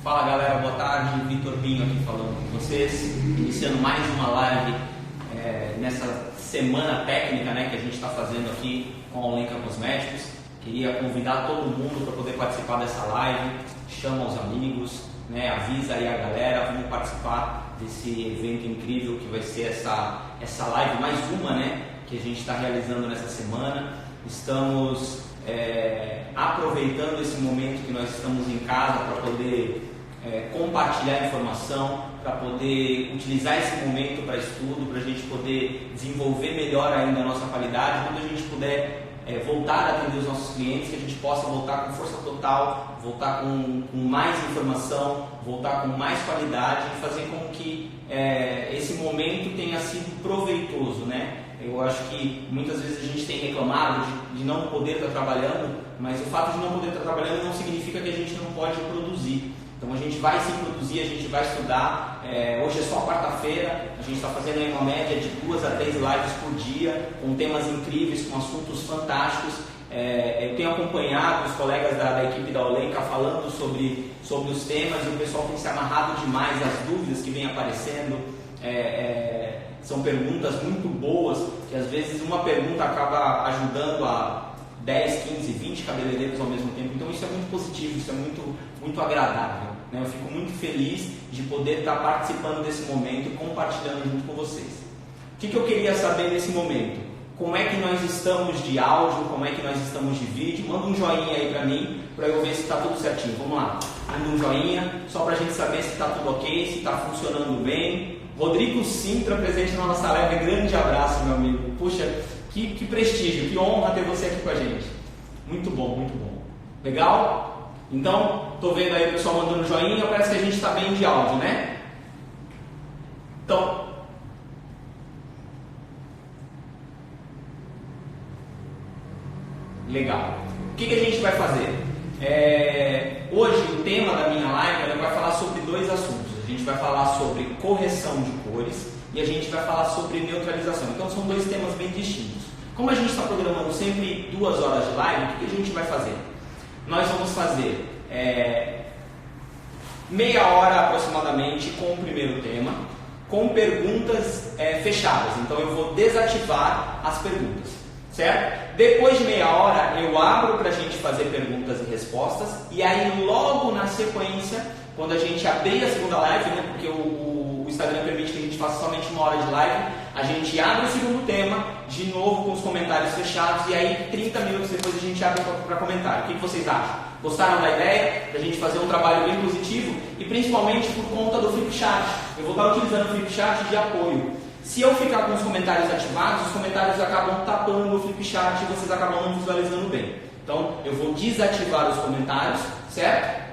Fala galera, boa tarde, Vitor Binho aqui falando com vocês, iniciando mais uma live nessa semana técnica que a gente está fazendo aqui com a Olenka Cosméticos. Queria convidar todo mundo para poder participar dessa live, chama os amigos, avisa aí a galera, vamos participar desse evento incrível que vai ser essa live, mais uma que a gente está realizando nessa semana. Estamos aproveitando esse momento que nós estamos em casa para poder compartilhar informação, para poder utilizar esse momento para estudo, para a gente poder desenvolver melhor ainda a nossa qualidade. Quando a gente puder voltar a atender os nossos clientes, que a gente possa voltar com força total, voltar com mais informação, voltar com mais qualidade e fazer com que esse momento tenha sido proveitoso, Eu acho que muitas vezes a gente tem reclamado de não poder estar trabalhando, mas o fato de não poder estar trabalhando não significa que a gente não pode produzir. Então a gente vai sim produzir, a gente vai estudar. Hoje é só quarta-feira, a gente está fazendo aí uma média de 2 a 3 lives por dia, com temas incríveis, com assuntos fantásticos. Eu tenho acompanhado os colegas da equipe da Olenka falando sobre os temas, e o pessoal tem se amarrado demais às dúvidas que vêm aparecendo. São perguntas muito boas, que às vezes uma pergunta acaba ajudando a 10, 15, 20 cabeleireiros ao mesmo tempo. Então isso é muito positivo, isso é muito agradável, Eu fico muito feliz de poder estar participando desse momento e compartilhando junto com vocês. O que eu queria saber nesse momento? Como é que nós estamos de áudio, como é que nós estamos de vídeo? Manda um joinha aí para mim, para eu ver se está tudo certinho. Vamos lá, manda um joinha, só para a gente saber se está tudo ok, se está funcionando bem. Rodrigo Sintra, presente na nossa live, grande abraço, meu amigo. Puxa, que prestígio, que honra ter você aqui com a gente. Muito bom, muito bom. Legal? Então, estou vendo aí o pessoal mandando joinha, parece que a gente está bem de áudio, Então, legal. O que a gente vai fazer? Hoje o tema da minha live vai falar sobre 2 assuntos. A gente vai falar sobre correção de cores e a gente vai falar sobre neutralização. Então são 2 temas bem distintos. Como a gente está programando sempre 2 horas de live, o que a gente vai fazer? Nós vamos fazer meia hora aproximadamente com o primeiro tema, com perguntas fechadas. Então eu vou desativar as perguntas, certo? Depois de meia hora eu abro para a gente fazer perguntas e respostas, e aí logo na sequência, quando a gente abrir a segunda live, porque o Instagram permite que a gente faça somente 1 hora de live, a gente abre o segundo tema, de novo com os comentários fechados, e aí 30 minutos depois a gente abre para comentário. O que vocês acham? Gostaram da ideia? Da gente fazer um trabalho bem positivo? E principalmente por conta do Flipchat. Eu vou estar utilizando o Flipchat de apoio. Se eu ficar com os comentários ativados, os comentários acabam tapando o Flipchat e vocês acabam não visualizando bem. Então eu vou desativar os comentários, certo?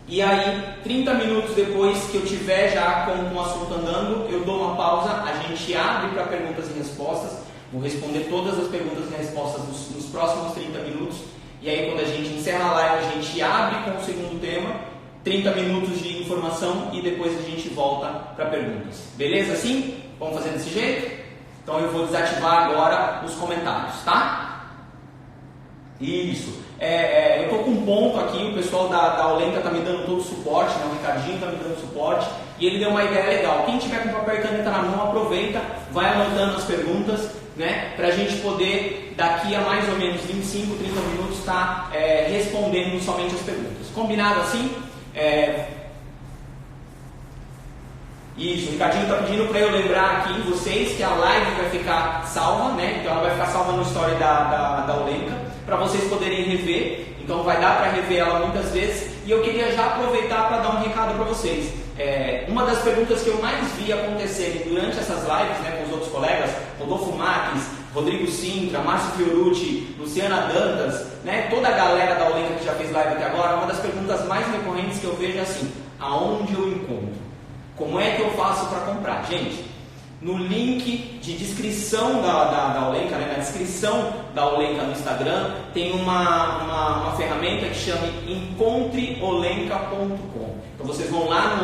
E aí, 30 minutos depois que eu tiver já com o assunto andando, eu dou uma pausa, a gente abre para perguntas e respostas. Vou responder todas as perguntas e respostas nos próximos 30 minutos. E aí, quando a gente encerra a live, a gente abre com o segundo tema, 30 minutos de informação, e depois a gente volta para perguntas. Beleza assim? Vamos fazer desse jeito? Então eu vou desativar agora os comentários, tá? Isso. Eu estou com um ponto aqui, o pessoal da Olenka está me dando todo o suporte, o Ricardinho está me dando suporte, e ele deu uma ideia legal. Quem tiver com papel e caneta na mão, aproveita, vai anotando as perguntas, para a gente poder, daqui a mais ou menos 25, 30 minutos, estar respondendo somente as perguntas. Combinado assim? Isso, o Ricardinho está pedindo para eu lembrar aqui vocês que a live vai ficar salva, Então ela vai ficar salva no story da Olenka, para vocês poderem rever. Então vai dar para rever ela muitas vezes. E eu queria já aproveitar para dar um recado para vocês. Uma das perguntas que eu mais vi acontecerem durante essas lives, com os outros colegas, Rodolfo Marques, Rodrigo Sintra, Márcio Fiorucci, Luciana Dantas, toda a galera da Olenka que já fez live até agora, uma das perguntas mais recorrentes que eu vejo é assim: aonde eu encontro? Como é que eu faço para comprar? Gente, no link de descrição da Olenka, na descrição da Olenka no Instagram, tem uma ferramenta que chama encontreolenka.com. Então vocês vão lá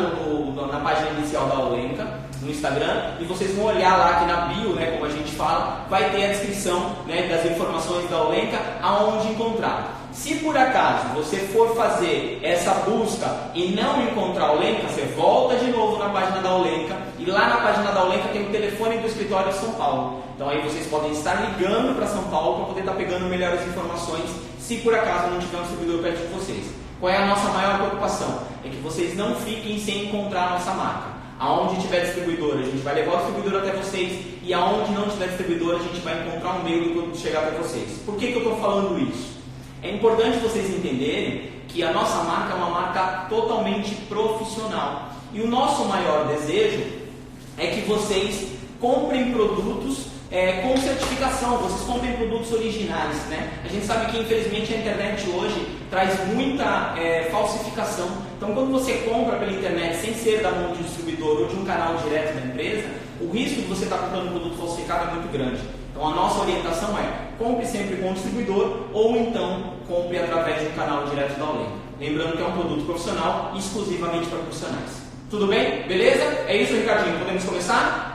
na página inicial da Olenka, no Instagram, e vocês vão olhar lá que na bio, como a gente fala, vai ter a descrição das informações da Olenka, aonde encontrar. Se por acaso você for fazer essa busca e não encontrar a Olenka, você volta de novo na página da Olenka e lá na página da Olenka tem o telefone do escritório de São Paulo. Então aí vocês podem estar ligando para São Paulo para poder estar pegando melhores informações se por acaso não tiver um distribuidor perto de vocês. Qual é a nossa maior preocupação? É que vocês não fiquem sem encontrar a nossa marca. Aonde tiver distribuidor, a gente vai levar o distribuidor até vocês, e aonde não tiver distribuidor, a gente vai encontrar um meio do produto chegar até vocês. Por que eu estou falando isso? É importante vocês entenderem que a nossa marca é uma marca totalmente profissional. E o nosso maior desejo é que vocês comprem produtos com certificação, vocês comprem produtos originais, né? A gente sabe que infelizmente a internet hoje traz muita falsificação. Então quando você compra pela internet sem ser da mão de um distribuidor ou de um canal direto da empresa, o risco de você estar comprando um produto falsificado é muito grande. Então a nossa orientação é: compre sempre com o distribuidor ou então compre através do canal direto da Olenka. Lembrando que é um produto profissional exclusivamente para profissionais. Tudo bem? Beleza? É isso, Ricardinho. Podemos começar?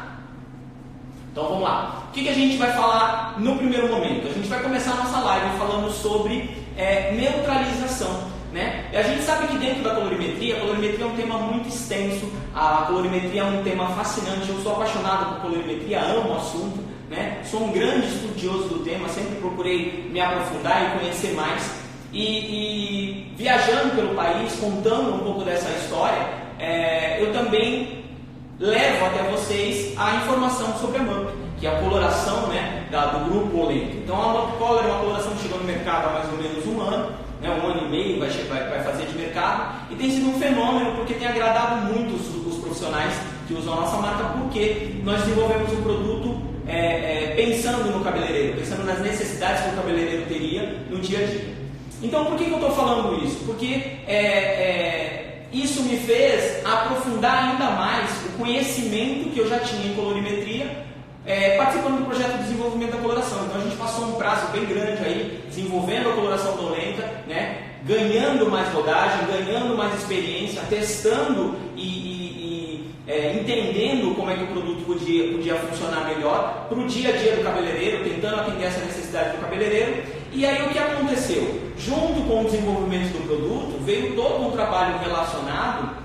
Então vamos lá. O que a gente vai falar no primeiro momento? A gente vai começar a nossa live falando sobre neutralização. Né? E a gente sabe que dentro da colorimetria, a colorimetria é um tema muito extenso, a colorimetria é um tema fascinante. Eu sou apaixonado por colorimetria, amo o assunto, né? Sou um grande estudioso do tema, sempre procurei me aprofundar e conhecer mais. E viajando pelo país, contando um pouco dessa história, eu também levo até vocês a informação sobre a MUP, que é a coloração, né, do grupo Olenka. Então a MUP Color é uma coloração que chegou no mercado há mais ou menos um ano, né, um ano e meio vai fazer de mercado, e tem sido um fenômeno porque tem agradado muito os profissionais que usam a nossa marca, porque nós desenvolvemos um produto pensando no cabeleireiro, pensando nas necessidades que o cabeleireiro teria no dia a dia. Então por que eu estou falando isso? Porque isso me fez aprofundar ainda mais o conhecimento que eu já tinha em colorimetria, participando do projeto de desenvolvimento da coloração. Então a gente passou um prazo bem grande aí, desenvolvendo a coloração da Olenka, né? Ganhando mais rodagem, ganhando mais experiência, testando e entendendo como é que o produto podia funcionar melhor para o dia a dia do cabeleireiro, tentando atender essa necessidade do cabeleireiro. E aí o que aconteceu? Junto com o desenvolvimento do produto, veio todo um trabalho relacionado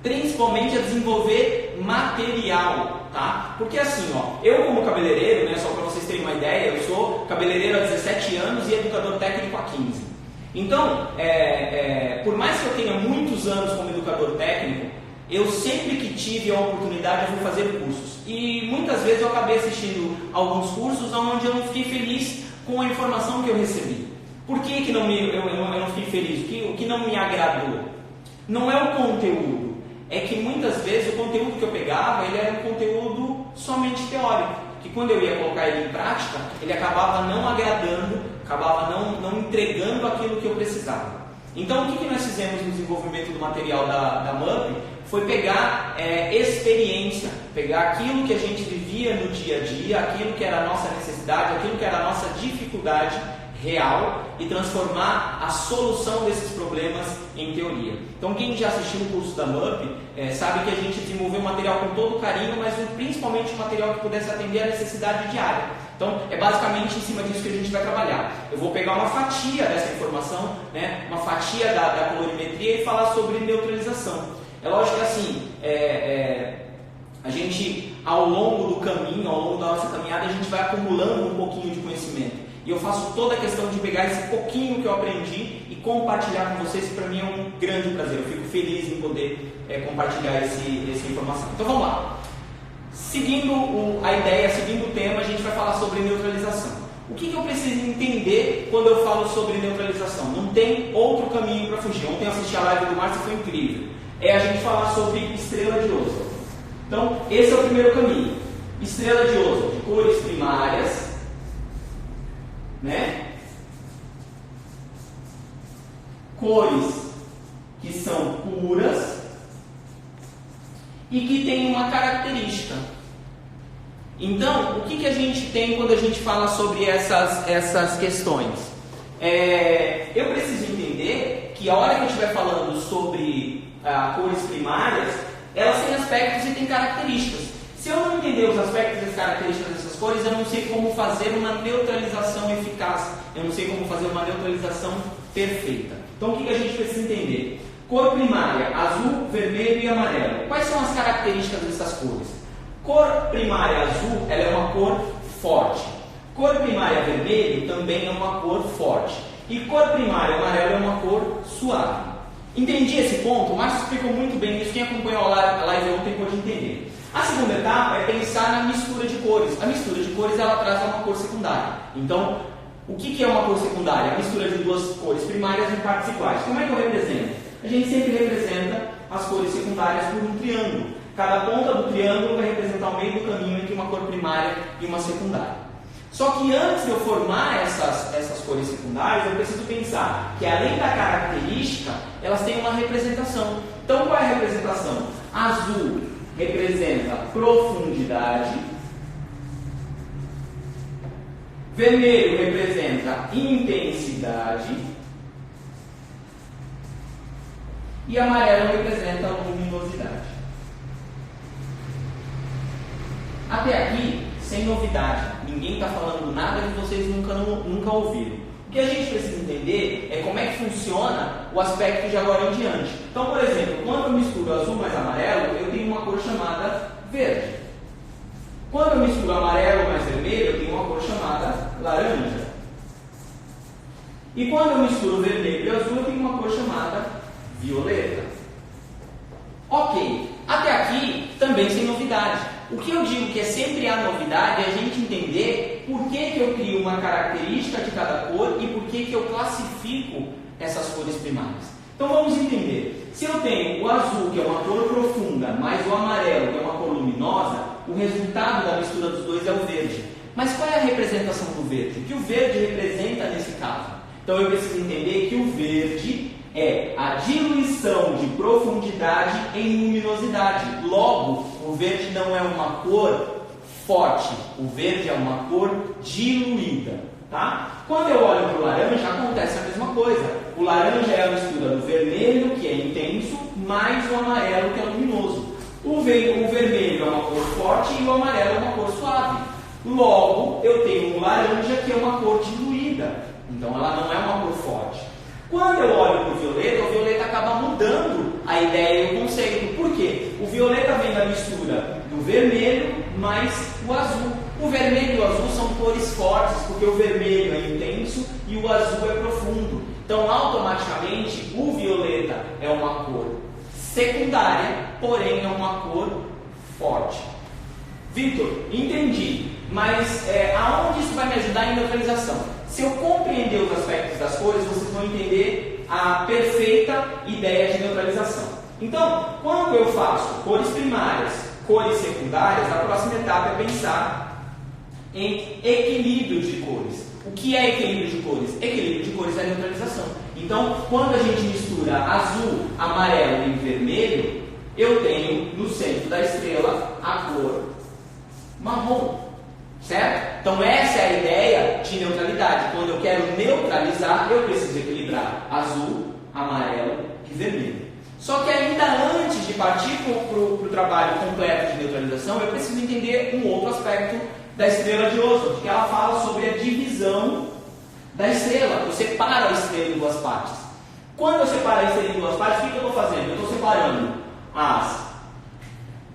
principalmente a desenvolver material, tá? Porque assim, ó, eu como cabeleireiro, né, só para vocês terem uma ideia, eu sou cabeleireiro há 17 anos e educador técnico há 15. Então, por mais que eu tenha muitos anos como educador técnico, eu sempre que tive a oportunidade eu fui fazer cursos. E muitas vezes eu acabei assistindo alguns cursos onde eu não fiquei feliz com a informação que eu recebi. Por que eu não fiquei feliz? O que não me agradou? Não é o conteúdo. É que muitas vezes o conteúdo que eu pegava, ele era um conteúdo somente teórico, que quando eu ia colocar ele em prática, ele acabava não agradando, acabava não entregando aquilo que eu precisava. Então o que nós fizemos no desenvolvimento do material da MUP foi pegar experiência, pegar aquilo que a gente vivia no dia a dia, aquilo que era a nossa necessidade, aquilo que era a nossa dificuldade real e transformar a solução desses problemas em teoria. Então quem já assistiu o curso da MUP sabe que a gente desenvolveu material com todo carinho, mas principalmente um material que pudesse atender a necessidade diária. Então é basicamente em cima disso que a gente vai trabalhar. Eu vou pegar uma fatia dessa informação, né, uma fatia da colorimetria e falar sobre neutralização. É lógico que assim, a gente ao longo do caminho, ao longo da nossa caminhada, a gente vai acumulando um pouquinho de conhecimento. E eu faço toda a questão de pegar esse pouquinho que eu aprendi e compartilhar com vocês, que para mim é um grande prazer. Eu fico feliz em poder compartilhar essa informação. Então vamos lá. Seguindo a ideia, seguindo o tema, a gente vai falar sobre neutralização. O que eu preciso entender quando eu falo sobre neutralização? Não tem outro caminho para fugir. Ontem eu assisti a live do Márcio e foi incrível. É a gente falar sobre estrela de Ozon. Então, esse é o primeiro caminho. Estrela de Ozon, de cores primárias, né? Cores que são puras e que têm uma característica. Então, o que a gente tem quando a gente fala sobre essas questões? Eu preciso entender que a hora que a gente estiver falando sobre cores primárias, elas têm aspectos e têm características. Se eu não entender os aspectos e as características dessas cores, eu não sei como fazer uma neutralização eficaz, eu não sei como fazer uma neutralização perfeita. Então o que a gente precisa entender? Cor primária, azul, vermelho e amarelo. Quais são as características dessas cores? Cor primária azul, ela é uma cor forte. Cor primária vermelho também é uma cor forte. E cor primária amarelo é uma cor suave. Entendi esse ponto? O Márcio explicou muito bem isso. Quem acompanhou a live ontem pode entender. A segunda etapa é pensar na mistura de cores. A mistura de cores ela traz uma cor secundária. Então, o que é uma cor secundária? A mistura de duas cores primárias em partes iguais. Como é que eu represento? A gente sempre representa as cores secundárias por um triângulo. Cada ponta do triângulo vai representar o meio do caminho entre uma cor primária e uma secundária. Só que antes de eu formar essas cores secundárias, eu preciso pensar que além da característica, elas têm uma representação. Então qual é a representação? Azul representa profundidade, vermelho representa intensidade e amarelo representa luminosidade. Até aqui, sem novidade, ninguém está falando nada que vocês nunca ouviram. O que a gente precisa entender é como é que funciona o aspecto de agora em diante. Então, por exemplo, quando eu misturo azul mais amarelo, eu tenho uma cor chamada verde. Quando eu misturo amarelo mais vermelho, eu tenho uma cor chamada laranja. E quando eu misturo vermelho e azul, eu tenho uma cor chamada violeta. Ok, até aqui também sem novidade. O que eu digo que é sempre a novidade é a gente entender por que eu crio uma característica de cada cor e por que eu classifico essas cores primárias. Então vamos entender. Se eu tenho o azul, que é uma cor profunda, mais o amarelo, que é uma cor luminosa, o resultado da mistura dos dois é o verde. Mas qual é a representação do verde? O que o verde representa nesse caso? Então eu preciso entender que o verde é a diluição de profundidade em luminosidade. Logo, o verde não é uma cor forte, o verde é uma cor diluída. Tá? Quando eu olho para o laranja, acontece a mesma coisa. O laranja é a mistura do vermelho, que é intenso, mais o amarelo, que é luminoso. O vermelho é uma cor forte e o amarelo é uma cor suave. Logo, eu tenho um laranja que é uma cor diluída. Então, ela não é uma cor forte. Quando eu olho para o violeta acaba mudando a ideia e o conceito. Por quê? O violeta vem da mistura do vermelho mais o azul. O vermelho e o azul são cores fortes, porque o vermelho é intenso e o azul é profundo. Então, automaticamente, o violeta é uma cor secundária, porém é uma cor forte. Vitor, entendi, mas aonde isso vai me ajudar em neutralização? Se eu compreender os aspectos das cores, vocês vão entender a perfeita ideia de neutralização. Então, quando eu faço cores primárias, cores secundárias, a próxima etapa é pensar em equilíbrio de cores. O que é equilíbrio de cores? Equilíbrio de cores é neutralização. Então, quando a gente mistura azul, amarelo e vermelho, eu tenho no centro da estrela a cor marrom. Certo? Então essa é a ideia de neutralidade. Quando eu quero neutralizar, eu preciso equilibrar azul, amarelo e vermelho. Só que ainda antes de partir para o trabalho completo de neutralização, eu preciso entender um outro aspecto da estrela de Oswald, que ela fala sobre a divisão da estrela. Eu separo a estrela em duas partes. Quando eu separo a estrela em duas partes, o que eu estou fazendo? Eu estou separando as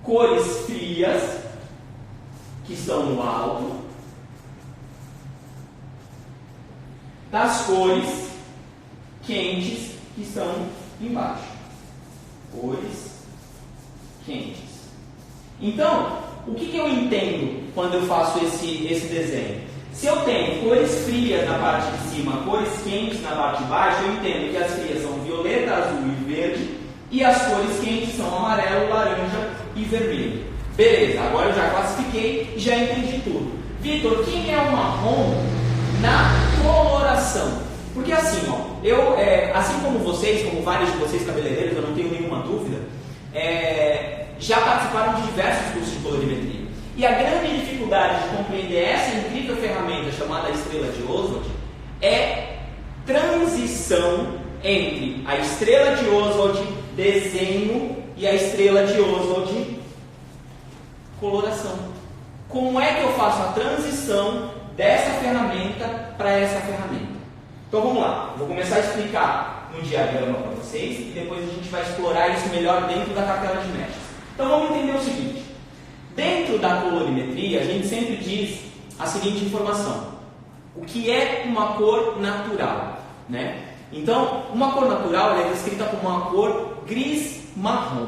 cores frias, que estão no alto, das cores quentes que estão embaixo. Cores quentes. Então, o que eu entendo quando eu faço esse desenho? Se eu tenho cores frias na parte de cima, cores quentes na parte de baixo, eu entendo que as frias são violeta, azul e verde, e as cores quentes são amarelo, laranja e vermelho. Beleza, agora eu já classifiquei e já entendi tudo. Vitor, quem é o marrom na coloração? Porque assim, assim como vocês, como vários de vocês cabeleireiros, eu não tenho nenhuma dúvida, já participaram de diversos cursos de colorimetria. E a grande dificuldade de compreender essa incrível ferramenta chamada Estrela de Oswald é transição entre a Estrela de Oswald desenho e a Estrela de Oswald coloração. como é que eu faço a transição dessa ferramenta para essa ferramenta. Então vamos lá, vou começar a explicar no diagrama para vocês e depois a gente vai explorar isso melhor dentro da cartela de mechas. Então vamos entender o seguinte: dentro da colorimetria a gente sempre diz a seguinte informação: o que é uma cor natural, né? Então, uma cor natural é descrita como uma cor gris-marrom,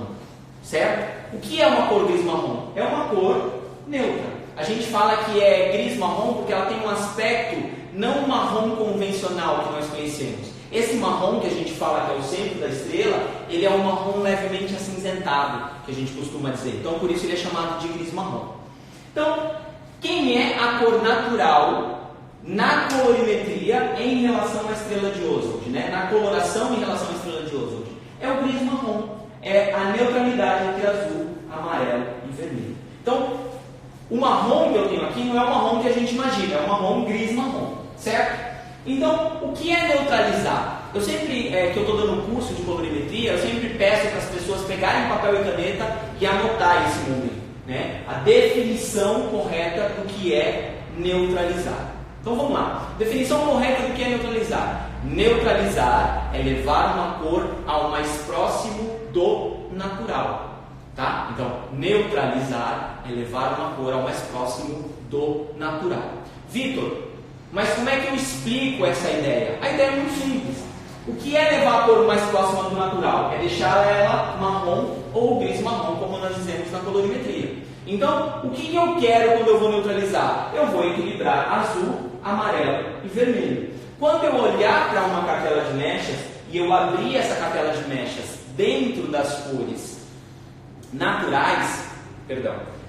certo? O que é uma cor gris-marrom? É uma cor neutra. A gente fala que é gris-marrom porque ela tem um aspecto não marrom convencional que nós conhecemos. Esse marrom que a gente fala que é o centro da estrela, ele é um marrom levemente acinzentado, que a gente costuma dizer. Então, por isso ele é chamado de gris-marrom. Então, quem é a cor natural na colorimetria em relação à estrela de Oswald, né? Na coloração em relação à estrela de Oswald? É o gris-marrom. É a neutralidade entre azul, amarelo e vermelho. Então, o marrom que eu tenho aqui não é o marrom que a gente imagina, é o marrom gris-marrom, certo? Então, o que é neutralizar? Eu sempre, que eu estou dando um curso de colorimetria, eu sempre peço para as pessoas pegarem papel e caneta e anotar esse momento, né? A definição correta do que é neutralizar. Então vamos lá. Definição correta do que é neutralizar. Neutralizar é levar uma cor ao mais próximo do natural. Tá? Então, neutralizar é levar uma cor ao mais próximo do natural. Vitor, mas como é que eu explico essa ideia? A ideia é muito simples. O que é levar a cor mais próxima do natural? É deixar ela marrom ou gris-marrom, como nós dizemos na colorimetria. Então, o que eu quero quando eu vou neutralizar? Eu vou equilibrar azul, amarelo e vermelho. Quando eu olhar para uma cartela de mechas e eu abrir essa cartela de mechas dentro das cores naturais,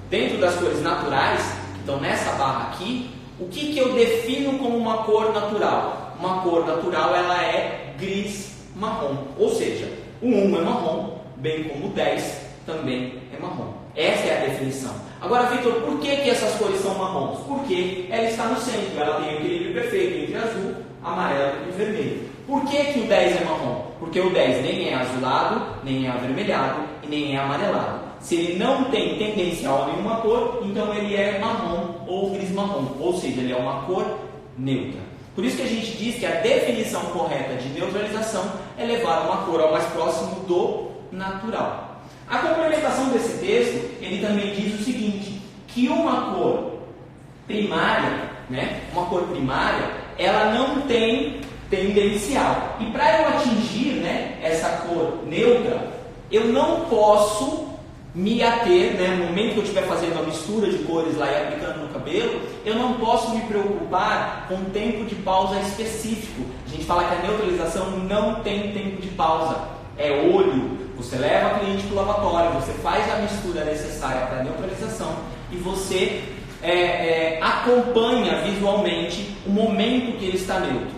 dentro das cores naturais, que estão nessa barra aqui, o que eu defino como uma cor natural? Uma cor natural, ela é gris-marrom, ou seja, o 1 é marrom, bem como o 10 também é marrom. Essa é a definição. Agora, Vitor, por que essas cores são marrons? Porque ela está no centro, ela tem o equilíbrio perfeito entre azul, amarelo e vermelho. Por que o 10 é marrom? Porque o 10 nem é azulado, nem é avermelhado e nem é amarelado. Se ele não tem tendência a nenhuma cor, então ele é marrom ou gris-marrom, ou seja, ele é uma cor neutra. Por isso que a gente diz que a definição correta de neutralização é levar uma cor ao mais próximo do natural. A complementação desse texto, ele também diz o seguinte, que uma cor primária, né, ela não tem tendencial. E para eu atingir, né, essa cor neutra, eu não posso me ater, né, no momento que eu estiver fazendo a mistura de cores lá e aplicando no cabelo, eu não posso me preocupar com tempo de pausa específico. A gente fala que a neutralização não tem tempo de pausa, é olho. Você leva a cliente para o lavatório, você faz a mistura necessária para a neutralização e você acompanha visualmente o momento que ele está neutro.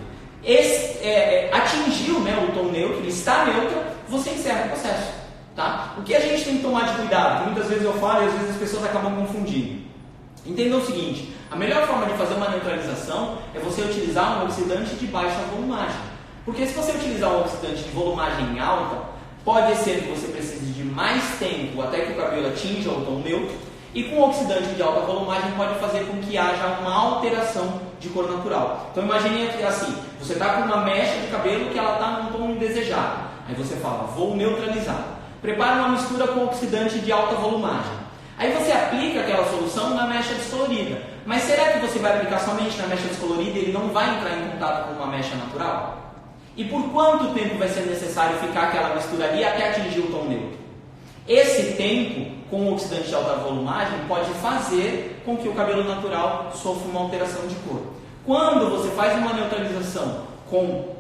Atingiu, né, o tom neutro, ele está neutro, você encerra o processo. Tá? O que a gente tem que tomar de cuidado, que muitas vezes eu falo e às vezes as pessoas acabam confundindo. Entenda o seguinte, a melhor forma de fazer uma neutralização é você utilizar um oxidante de baixa volumagem. Porque se você utilizar um oxidante de volumagem alta, pode ser que você precise de mais tempo até que o cabelo atinja o tom neutro, e com oxidante de alta volumagem pode fazer com que haja uma alteração de cor natural. Então imagine assim, você está com uma mecha de cabelo que ela está num tom indesejado. Aí você fala, vou neutralizar. Prepara uma mistura com oxidante de alta volumagem. Aí você aplica aquela solução na mecha descolorida. Mas será que você vai aplicar somente na mecha descolorida e ele não vai entrar em contato com uma mecha natural? E por quanto tempo vai ser necessário ficar aquela mistura ali até atingir o tom neutro? Esse tempo, com o oxidante de alta volumagem, pode fazer com que o cabelo natural sofra uma alteração de cor. Quando você faz uma neutralização com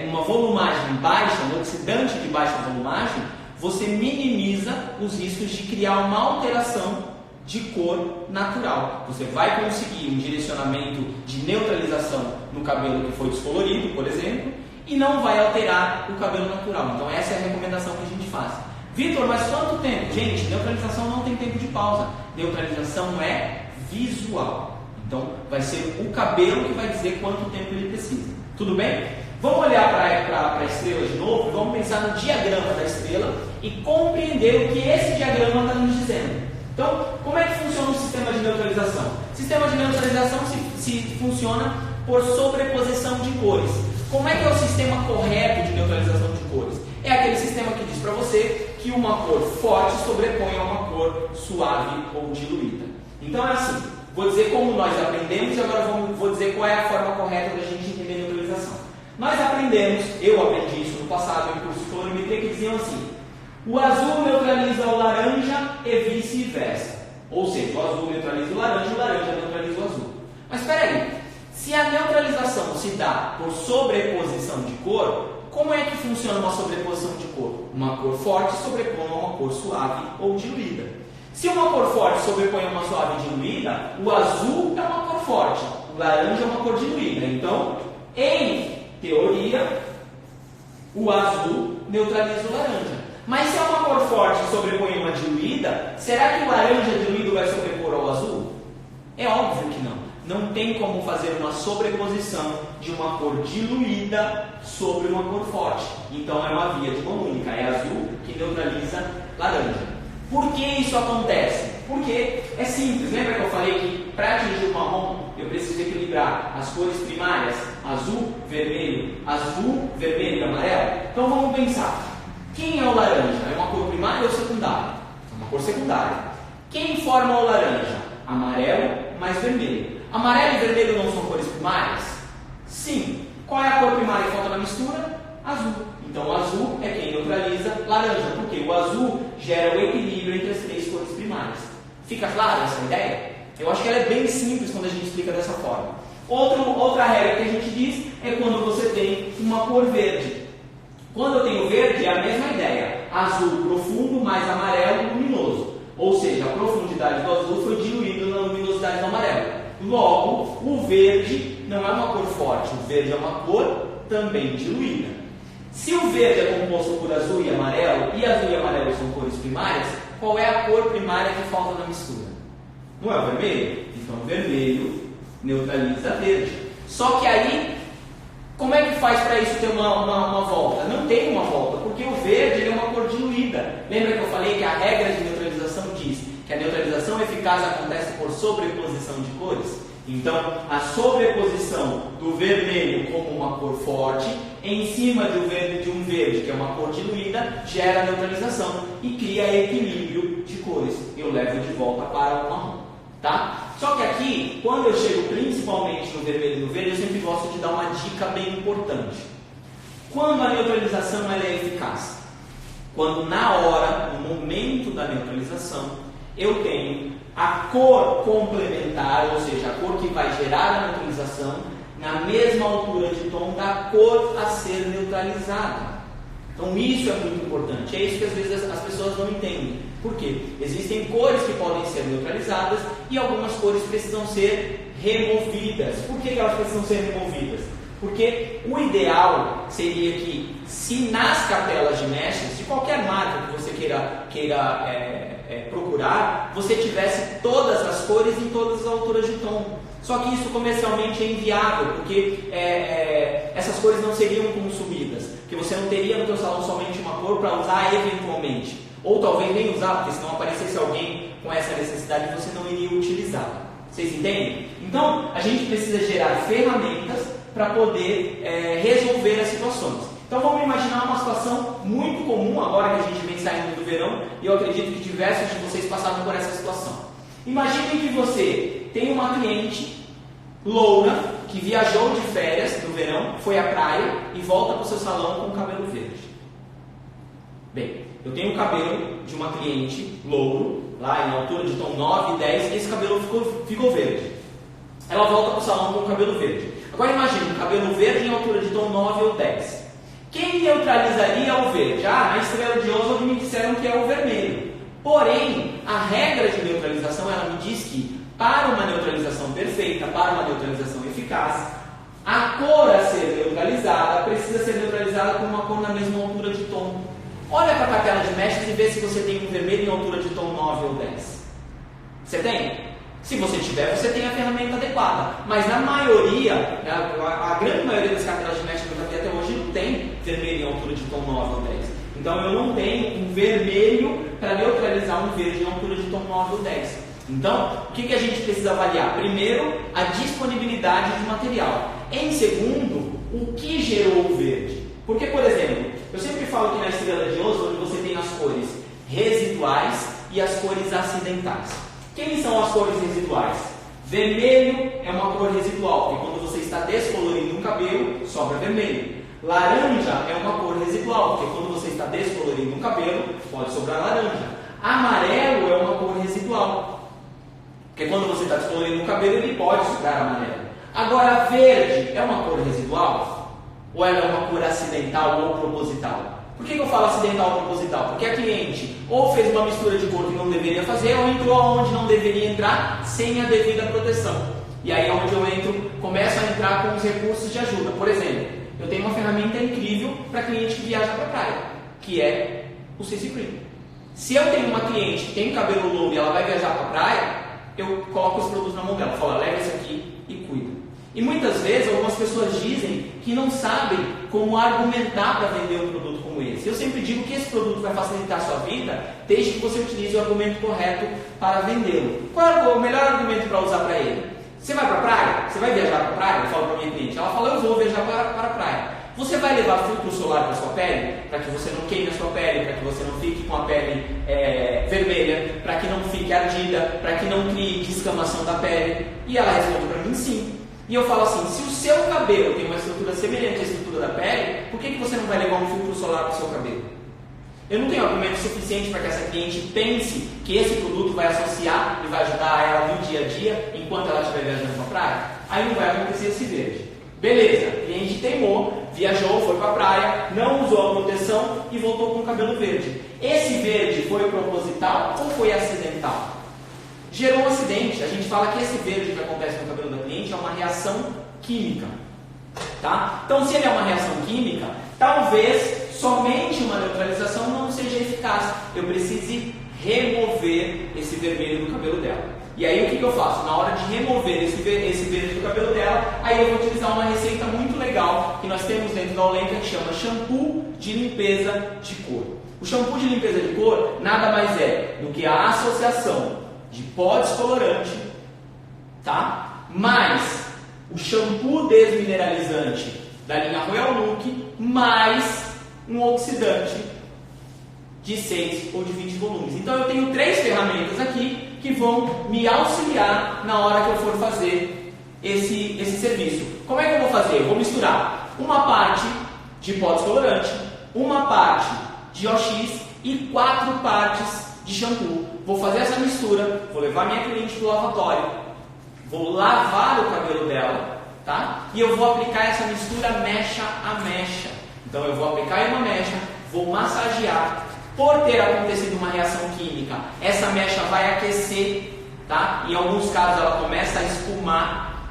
uma volumagem baixa, um oxidante de baixa volumagem, você minimiza os riscos de criar uma alteração de cor natural. Você vai conseguir um direcionamento de neutralização no cabelo que foi descolorido, por exemplo, e não vai alterar o cabelo natural. Então essa é a recomendação que a gente faz. Vitor, mas quanto tempo? Gente, neutralização não tem tempo de pausa. Neutralização é visual. Então vai ser o cabelo que vai dizer quanto tempo ele precisa. Tudo bem? Vamos olhar para a estrela de novo, vamos pensar no diagrama da estrela e compreender o que esse diagrama está nos dizendo. Então, como é que funciona o sistema de neutralização? O sistema de neutralização se funciona por sobreposição de cores. Como é que é o sistema correto de neutralização de cores? É aquele sistema que diz para você que uma cor forte sobrepõe a uma cor suave ou diluída. Então é assim, vou dizer como nós aprendemos e agora vou dizer qual é a forma correta da gente entender neutralização. Nós aprendemos, eu aprendi isso no passado em curso de colorimetria, que diziam assim: o azul neutraliza o laranja e vice-versa. Ou seja, o azul neutraliza o laranja neutraliza o azul. Mas espera aí, se a neutralização se dá por sobreposição de cor, como é que funciona uma sobreposição de cor? Uma cor forte sobrepõe a uma cor suave ou diluída. Se uma cor forte sobrepõe a uma suave e diluída, o azul é uma cor forte, o laranja é uma cor diluída. Então, em teoria, o azul neutraliza o laranja. Mas se é uma cor forte e sobrepõe uma diluída, será que o laranja diluído vai sobrepor ao azul? É óbvio que não. Não tem como fazer uma sobreposição de uma cor diluída sobre uma cor forte. Então é uma via de mão única, é azul que neutraliza laranja. Por que isso acontece? Porque é simples. Lembra que eu falei que para atingir o marrom eu preciso equilibrar as cores primárias, azul, vermelho e amarelo? Então vamos pensar. Quem é o laranja? É uma cor primária ou secundária? É uma cor secundária. Quem forma o laranja? Amarelo mais vermelho. Amarelo e vermelho não são cores primárias? Sim. Qual é a cor primária que falta na mistura? Azul. Então o azul é quem neutraliza laranja, porque o azul gera o equilíbrio entre as três cores primárias. Fica clara essa ideia? Eu acho que ela é bem simples quando a gente explica dessa forma. Outra regra que a gente diz é quando você tem uma cor verde. Quando eu tenho verde é a mesma ideia. Azul profundo mais amarelo luminoso. Ou seja, a profundidade do azul foi diluída na luminosidade do amarelo. Logo, o verde não é uma cor forte, o verde é uma cor também diluída. Se o verde é composto por azul e amarelo e amarelo são cores primárias, qual é a cor primária que falta na mistura? Não é o vermelho? Então o vermelho neutraliza verde. Só que aí, como é que faz para isso ter uma volta? Não tem uma volta, porque o verde é uma cor diluída. Lembra que eu falei que a regra de neutralização diz que a neutralização eficaz acontece por sobreposição de cores? Então, a sobreposição do vermelho como uma cor forte em cima de um verde que é uma cor diluída gera neutralização e cria equilíbrio de cores. Eu levo de volta para o marrom, tá? Só que aqui, quando eu chego principalmente no vermelho e no verde, eu sempre gosto de dar uma dica bem importante. Quando a neutralização ela é eficaz? Quando na hora, no momento da neutralização, eu tenho a cor complementar, ou seja, a cor que vai gerar a neutralização, na mesma altura de tom da cor a ser neutralizada. Então isso é muito importante. É isso que às vezes as pessoas não entendem. Por quê? Existem cores que podem ser neutralizadas e algumas cores precisam ser removidas. Por que elas precisam ser removidas? Porque o ideal seria que, se nas capelas de meshes, de qualquer marca que você queira procurar, você tivesse todas as cores em todas as alturas de tom. Só que isso comercialmente é inviável, porque essas cores não seriam consumidas, porque você não teria no seu salão somente uma cor para usar eventualmente, ou talvez nem usar, porque se não aparecesse alguém com essa necessidade, você não iria utilizá-la. Vocês entendem? Então, a gente precisa gerar ferramentas para poder resolver as situações. Então vamos imaginar uma situação muito comum agora que a gente vem saindo do verão, e eu acredito que diversos de vocês passaram por essa situação. Imaginem que você tem uma cliente loura que viajou de férias no verão, foi à praia e volta para o seu salão com o cabelo verde. Bem, eu tenho o cabelo de uma cliente louro, lá em altura de tom 9 e 10, e esse cabelo ficou verde. Ela volta para o salão com o cabelo verde. Agora imagine um cabelo verde em altura de tom 9 ou 10. Quem neutralizaria o verde? Na estrela de Oswald me disseram que é o vermelho. Porém, a regra de neutralização ela me diz que, para uma neutralização perfeita, para uma neutralização eficaz, a cor a ser neutralizada precisa ser neutralizada com uma cor na mesma altura de tom. Olha para a capela de meshes e vê se você tem um vermelho em altura de tom 9 ou 10. Você tem? Se você tiver, você tem a ferramenta adequada. Mas na maioria, a grande maioria das capelas de meshes que eu já vi até hoje não tem vermelho em altura de tom 9 ou 10. Então eu não tenho um vermelho para neutralizar um verde na altura de tom 9 ou 10. Então, o que a gente precisa avaliar? Primeiro, a disponibilidade de material. Em segundo, o que gerou o verde. Porque, por exemplo, eu sempre falo que na estrela de Oswald você tem as cores residuais e as cores acidentais. Quem são as cores residuais? Vermelho é uma cor residual, porque quando você está descolorindo um cabelo, sobra vermelho. Laranja é uma cor residual, porque quando você está descolorindo um cabelo, pode sobrar laranja. Amarelo é uma cor residual, porque quando você está descolorindo um cabelo, ele pode sobrar amarelo. Agora, verde é uma cor residual? Ou ela é uma cor acidental ou proposital? Por que eu falo acidental ou proposital? Porque a cliente ou fez uma mistura de cor que não deveria fazer, ou entrou onde não deveria entrar sem a devida proteção. E aí é onde eu entro, começo a entrar com os recursos de ajuda. Por exemplo, eu tenho uma ferramenta incrível para cliente que viaja para a praia, que é o CC Cream. Se eu tenho uma cliente que tem cabelo longo e ela vai viajar para a praia, eu coloco os produtos na mão dela, falo, leva esse aqui e cuida. E muitas vezes algumas pessoas dizem que não sabem como argumentar para vender um produto como esse. Eu sempre digo que esse produto vai facilitar a sua vida desde que você utilize o argumento correto para vendê-lo. Qual é o melhor argumento para usar para ele? Você vai para a praia? Você vai viajar para a praia? Eu falo para a minha cliente. Ela fala, eu vou viajar para a praia. Você vai levar filtro solar para a sua pele? Para que você não queime a sua pele, para que você não fique com a pele vermelha, para que não fique ardida, para que não crie descamação da pele? E ela responde para mim, sim. E eu falo assim, se o seu cabelo tem uma estrutura semelhante à estrutura da pele, por que você não vai levar um filtro solar para o seu cabelo? Eu não tenho argumento suficiente para que essa cliente pense que esse produto vai associar e vai ajudar ela no dia a dia, enquanto ela estiver viajando para a praia? Aí não vai acontecer esse verde. Beleza, cliente teimou, viajou, foi para a praia, não usou a proteção e voltou com o cabelo verde. Esse verde foi proposital ou foi acidental? Gerou um acidente. A gente fala que esse verde que acontece no cabelo da cliente é uma reação química. Tá? Então, se ele é uma reação química, talvez somente uma neutralização não seja eficaz. Eu precise remover esse vermelho do cabelo dela. E aí o que eu faço? Na hora de remover esse verde do cabelo dela, aí eu vou utilizar uma receita muito legal que nós temos dentro da Olenka que chama shampoo de limpeza de cor. O shampoo de limpeza de cor nada mais é do que a associação de pó descolorante, tá? Mais o shampoo desmineralizante da linha Royal Look, mais um oxidante de 6 ou de 20 volumes. Então eu tenho 3 ferramentas aqui que vão me auxiliar na hora que eu for fazer esse serviço. Como é que eu vou fazer? Eu vou misturar uma parte de pó descolorante, uma parte de OX e 4 partes de shampoo. Vou fazer essa mistura, vou levar minha cliente para o lavatório, vou lavar o cabelo dela, tá? E eu vou aplicar essa mistura mecha a mecha. Então eu vou aplicar em uma mecha, vou massagear. Por ter acontecido uma reação química, essa mecha vai aquecer, tá? Em alguns casos ela começa a espumar.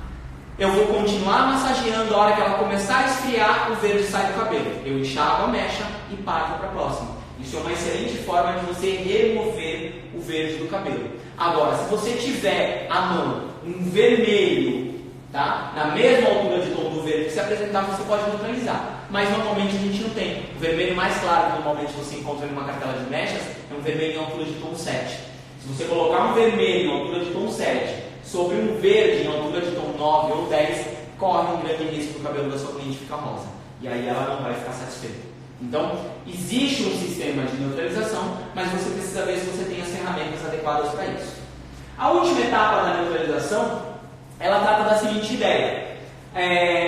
Eu vou continuar massageando, a hora que ela começar a esfriar, o verde sai do cabelo. Eu enxago a mecha e parto para a próxima. Isso é uma excelente forma de você remover o verde do cabelo. Agora, se você tiver à mão um vermelho, tá? Na mesma altura de tom do verde que se apresentar, você pode neutralizar. Mas normalmente a gente não tem. O vermelho mais claro que normalmente você encontra em uma cartela de mechas é um vermelho em altura de tom 7. Se você colocar um vermelho em altura de tom 7 sobre um verde em altura de tom 9 ou 10, corre um grande risco do cabelo da sua cliente ficar rosa. E aí ela não vai ficar satisfeita. Então, existe um sistema de neutralização, mas você precisa ver se você tem as ferramentas adequadas para isso. A última etapa da neutralização, ela trata da seguinte ideia.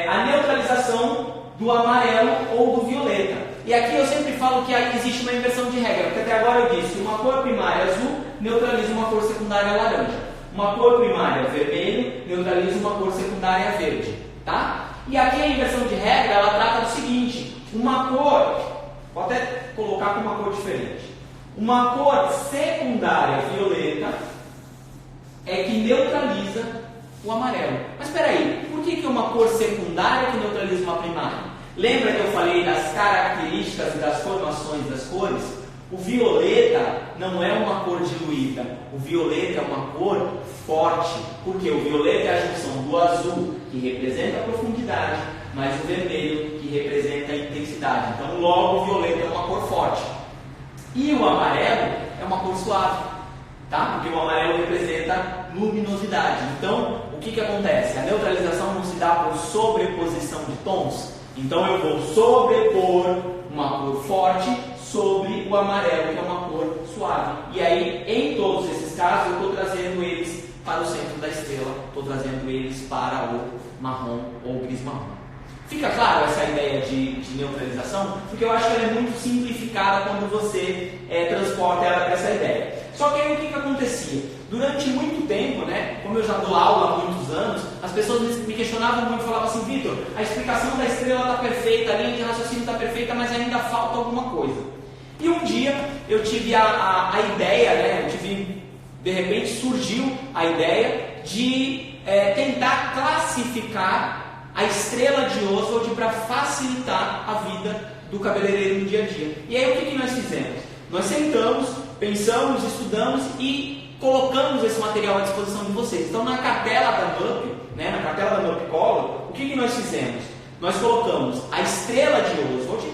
A neutralização do amarelo ou do violeta. E aqui eu sempre falo que existe uma inversão de regra, porque até agora eu disse que uma cor primária azul neutraliza uma cor secundária laranja. Uma cor primária vermelho neutraliza uma cor secundária verde. Tá? E aqui a inversão de regra, ela trata do seguinte. Uma cor, vou até colocar com uma cor diferente. Uma cor secundária violeta é que neutraliza o amarelo. Mas espera aí, por que uma cor secundária que neutraliza uma primária? Lembra que eu falei das características e das formações das cores? O violeta não é uma cor diluída. O violeta é uma cor forte. Porque o violeta é a junção do azul, que representa a profundidade, mas o vermelho que representa a intensidade. Então, logo o violeta é uma cor forte. E o amarelo é uma cor suave, tá? Porque o amarelo representa luminosidade. Então, o que acontece? A neutralização não se dá por sobreposição de tons. Então, eu vou sobrepor uma cor forte sobre o amarelo, que é uma cor suave. E aí, em todos esses casos, eu estou trazendo eles para o centro da estrela, estou trazendo eles para o marrom ou gris-marrom. Fica claro essa ideia de neutralização? Porque eu acho que ela é muito simplificada quando você transporta ela para essa ideia. Só que aí o que acontecia? Durante muito tempo, né, como eu já dou aula há muitos anos, as pessoas me questionavam muito, falavam assim: Vitor, a explicação da estrela está perfeita, a linha de raciocínio está perfeita, mas ainda falta alguma coisa. E um dia eu tive a ideia, né, de repente surgiu a ideia de tentar classificar a estrela de Oswald para facilitar a vida do cabeleireiro no dia a dia. E aí o que nós fizemos? Nós sentamos, pensamos, estudamos e colocamos esse material à disposição de vocês. Então na cartela da MUP, né, na cartela da MUP Color, o que nós fizemos? Nós colocamos a estrela de Oswald,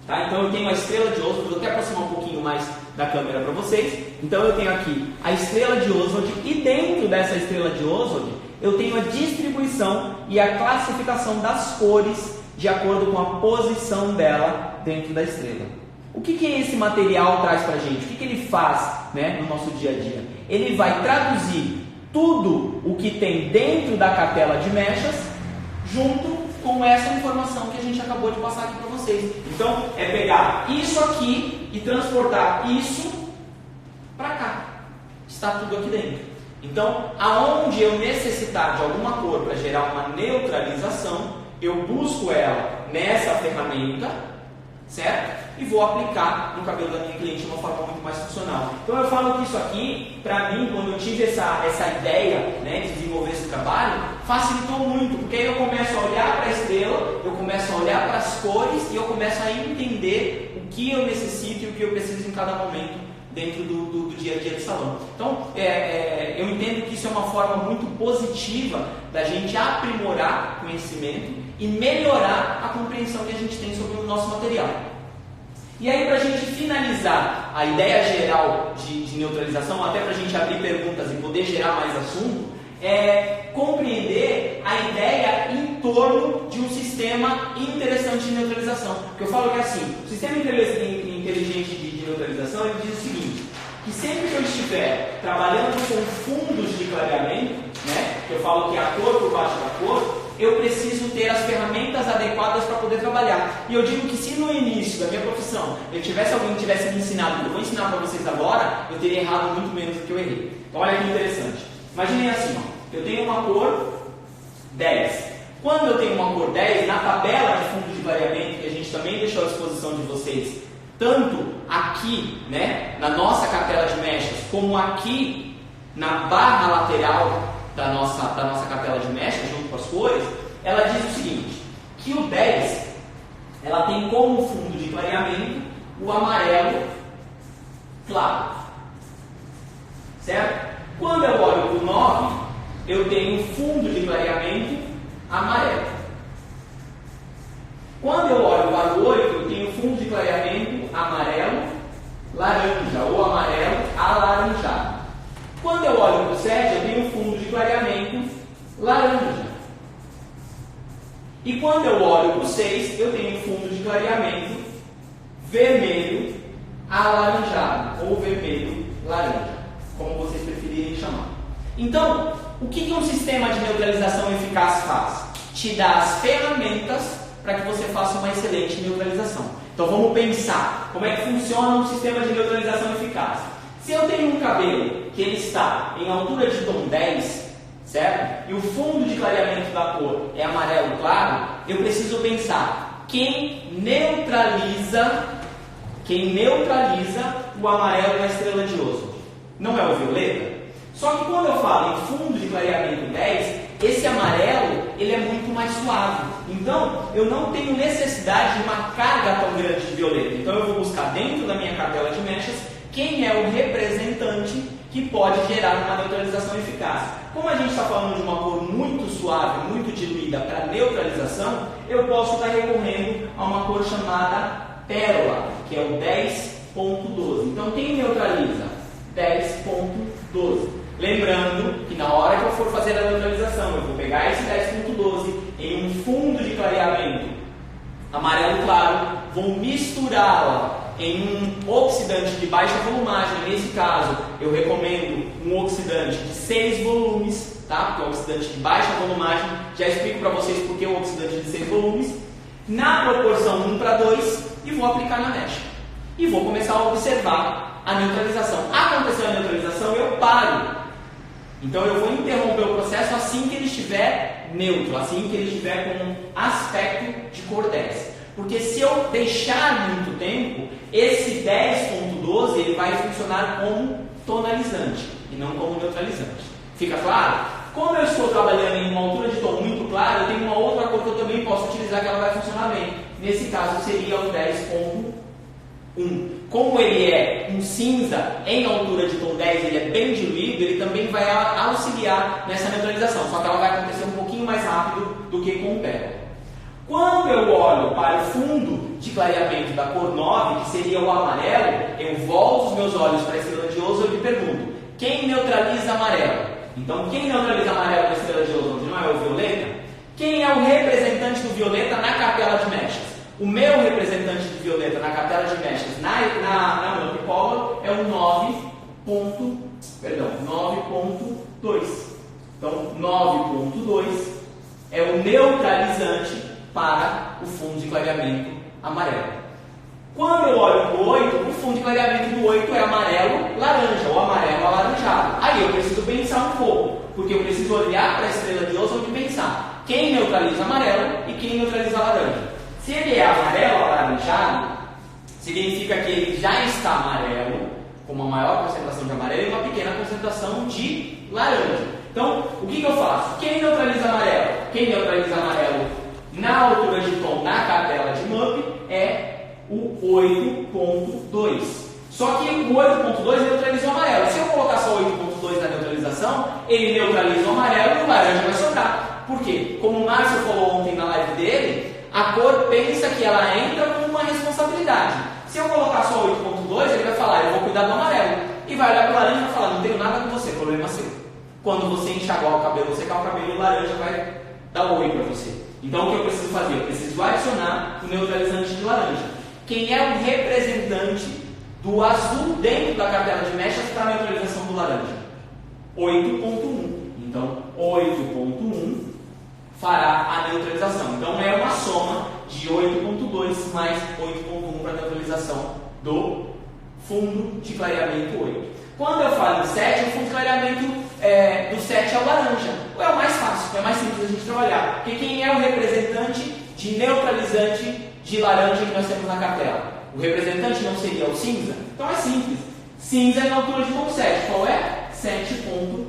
tá? Então eu tenho a estrela de Oswald, vou até aproximar um pouquinho mais da câmera para vocês. Então eu tenho aqui a estrela de Oswald e dentro dessa estrela de Oswald eu tenho a distribuição e a classificação das cores de acordo com a posição dela dentro da estrela. O que esse material traz para a gente? O que ele faz, né, no nosso dia a dia? Ele vai traduzir tudo o que tem dentro da cartela de mechas junto com essa informação que a gente acabou de passar aqui para vocês. Então, é pegar isso aqui e transportar isso para cá. Está tudo aqui dentro. Então, aonde eu necessitar de alguma cor para gerar uma neutralização, eu busco ela nessa ferramenta, certo? E vou aplicar no cabelo da minha cliente de uma forma muito mais funcional. Então eu falo que isso aqui, para mim, quando eu tive essa ideia, né, de desenvolver esse trabalho, facilitou muito, porque aí eu começo a olhar para a estrela, eu começo a olhar para as cores e eu começo a entender o que eu necessito e o que eu preciso em cada momento dentro do dia a dia do salão. Então, eu entendo que isso é uma forma muito positiva da gente aprimorar conhecimento e melhorar a compreensão que a gente tem sobre o nosso material. E aí, para a gente finalizar a ideia geral de neutralização, até para a gente abrir perguntas e poder gerar mais assunto, é compreender a ideia em torno de um sistema interessante de neutralização. Porque eu falo que assim, o sistema inteligente de neutralização, ele diz o seguinte, que sempre que eu estiver trabalhando com fundos de clareamento, né, que eu falo que é a cor por baixo da cor, eu preciso ter as ferramentas adequadas para poder trabalhar. E eu digo que se no início da minha profissão alguém tivesse me ensinado o que eu vou ensinar para vocês agora, eu teria errado muito menos do que eu errei. Então olha que interessante. Imaginem assim, ó, eu tenho uma cor 10. Quando eu tenho uma cor 10, na tabela de fundo de clareamento, que a gente também deixou à disposição de vocês, tanto aqui, né, na nossa cartela de mechas, como aqui na barra lateral da nossa cartela de mechas, junto com as cores, ela diz o seguinte, que o 10, ela tem como fundo de clareamento o amarelo claro, certo? Quando eu olho para o 9, eu tenho fundo de clareamento amarelo. Quando eu olho para o 8, eu tenho fundo de clareamento amarelo laranja ou amarelo alaranjado. Quando eu olho para o 7, eu tenho fundo de clareamento laranja. E quando eu olho para o 6, eu tenho fundo de clareamento vermelho alaranjado ou vermelho laranja, como vocês preferirem chamar. Então, o que um sistema de neutralização eficaz faz? Te dá as ferramentas para que você faça uma excelente neutralização. Então vamos pensar como é que funciona um sistema de neutralização eficaz. Se eu tenho um cabelo que ele está em altura de tom 10, certo? E o fundo de clareamento da cor é amarelo claro, eu preciso pensar quem neutraliza o amarelo na estrela de Oswald. Não é o violeta? Só que quando eu falo em fundo de clareamento 10, esse amarelo ele é muito mais suave. Então, eu não tenho necessidade de uma carga tão grande de violeta. Então, eu vou buscar dentro da minha cartela de mechas quem é o representante que pode gerar uma neutralização eficaz. Como a gente está falando de uma cor muito suave, muito diluída para neutralização, eu posso estar recorrendo a uma cor chamada pérola, que é o 10.12. Então, quem neutraliza? 10.12. Lembrando que na hora que eu for fazer a neutralização, eu vou pegar esse 10.12 em um fundo de clareamento amarelo claro, vou misturá-la em um oxidante de baixa volumagem. Nesse caso, eu recomendo um oxidante de 6 volumes, tá? Porque é um oxidante de baixa volumagem. Já explico para vocês por que o oxidante de 6 volumes. Na proporção 1:2 e vou aplicar na mecha. E vou começar a observar a neutralização. Aconteceu a neutralização, eu paro. Então eu vou interromper o processo assim que ele estiver neutro, assim que ele estiver com um aspecto de cor 10. Porque se eu deixar muito tempo, esse 10.12 ele vai funcionar como tonalizante e não como neutralizante. Fica claro? Como eu estou trabalhando em uma altura de tom muito clara, eu tenho uma outra cor que eu também posso utilizar que ela vai funcionar bem. Nesse caso seria o 10.1. Como ele é um cinza em altura de tom 10, ele é bem diluído, ele também vai auxiliar nessa neutralização, só que ela vai acontecer um pouquinho mais rápido do que com o pérola. Quando eu olho para o fundo de clareamento da cor 9, que seria o amarelo, eu volto os meus olhos para a estrela de Ozone e pergunto: quem neutraliza amarelo? Então, quem neutraliza amarelo na estrela de Ozone não é o violeta? Quem é o representante do violeta na capela de mechas? O meu representante de violeta na capela de mechas na Mump Color é o 9.2. Então, 9.2 é o neutralizante para o fundo de clareamento amarelo. Quando eu olho para o 8, o fundo de clareamento do 8 é amarelo-laranja, ou amarelo-alaranjado. Aí eu preciso pensar um pouco, porque eu preciso olhar para a estrela de Ozone e pensar quem neutraliza amarelo e quem neutraliza laranja. Se ele é amarelo-alaranjado, significa que ele já está amarelo, com uma maior concentração de amarelo e uma pequena concentração de laranja. Então, o que eu faço? Quem neutraliza amarelo? Quem neutraliza amarelo na altura de tom na capela de Mump é o 8.2. Só que o 8.2 neutraliza o amarelo. Se eu colocar só o 8.2 na neutralização, ele neutraliza o amarelo e o laranja vai sobrar. Por quê? Como o Márcio falou ontem na live dele, a cor pensa que ela entra com uma responsabilidade. Se eu colocar só 8.2, ele vai falar: eu vou cuidar do amarelo. E vai olhar para o laranja e vai falar: não tenho nada com você, problema seu. Quando você enxaguar o cabelo, secar o cabelo, o laranja vai dar oi para você. Então o que eu preciso fazer? Eu preciso adicionar o neutralizante de laranja. Quem é o representante do azul dentro da capela de mechas para a neutralização do laranja? 8.1. Então 8.1 fará a neutralização. Então é uma soma de 8.2 mais 8.1 para a neutralização do fundo de clareamento 8. Quando eu falo em 7, o fundo de clareamento do 7 é o laranja. Ou é o mais fácil, é mais simples a gente trabalhar. Porque quem é o representante de neutralizante de laranja que nós temos na capela? O representante não seria o cinza? Então é simples. Cinza é na altura de tom 7. Qual é? 7.1.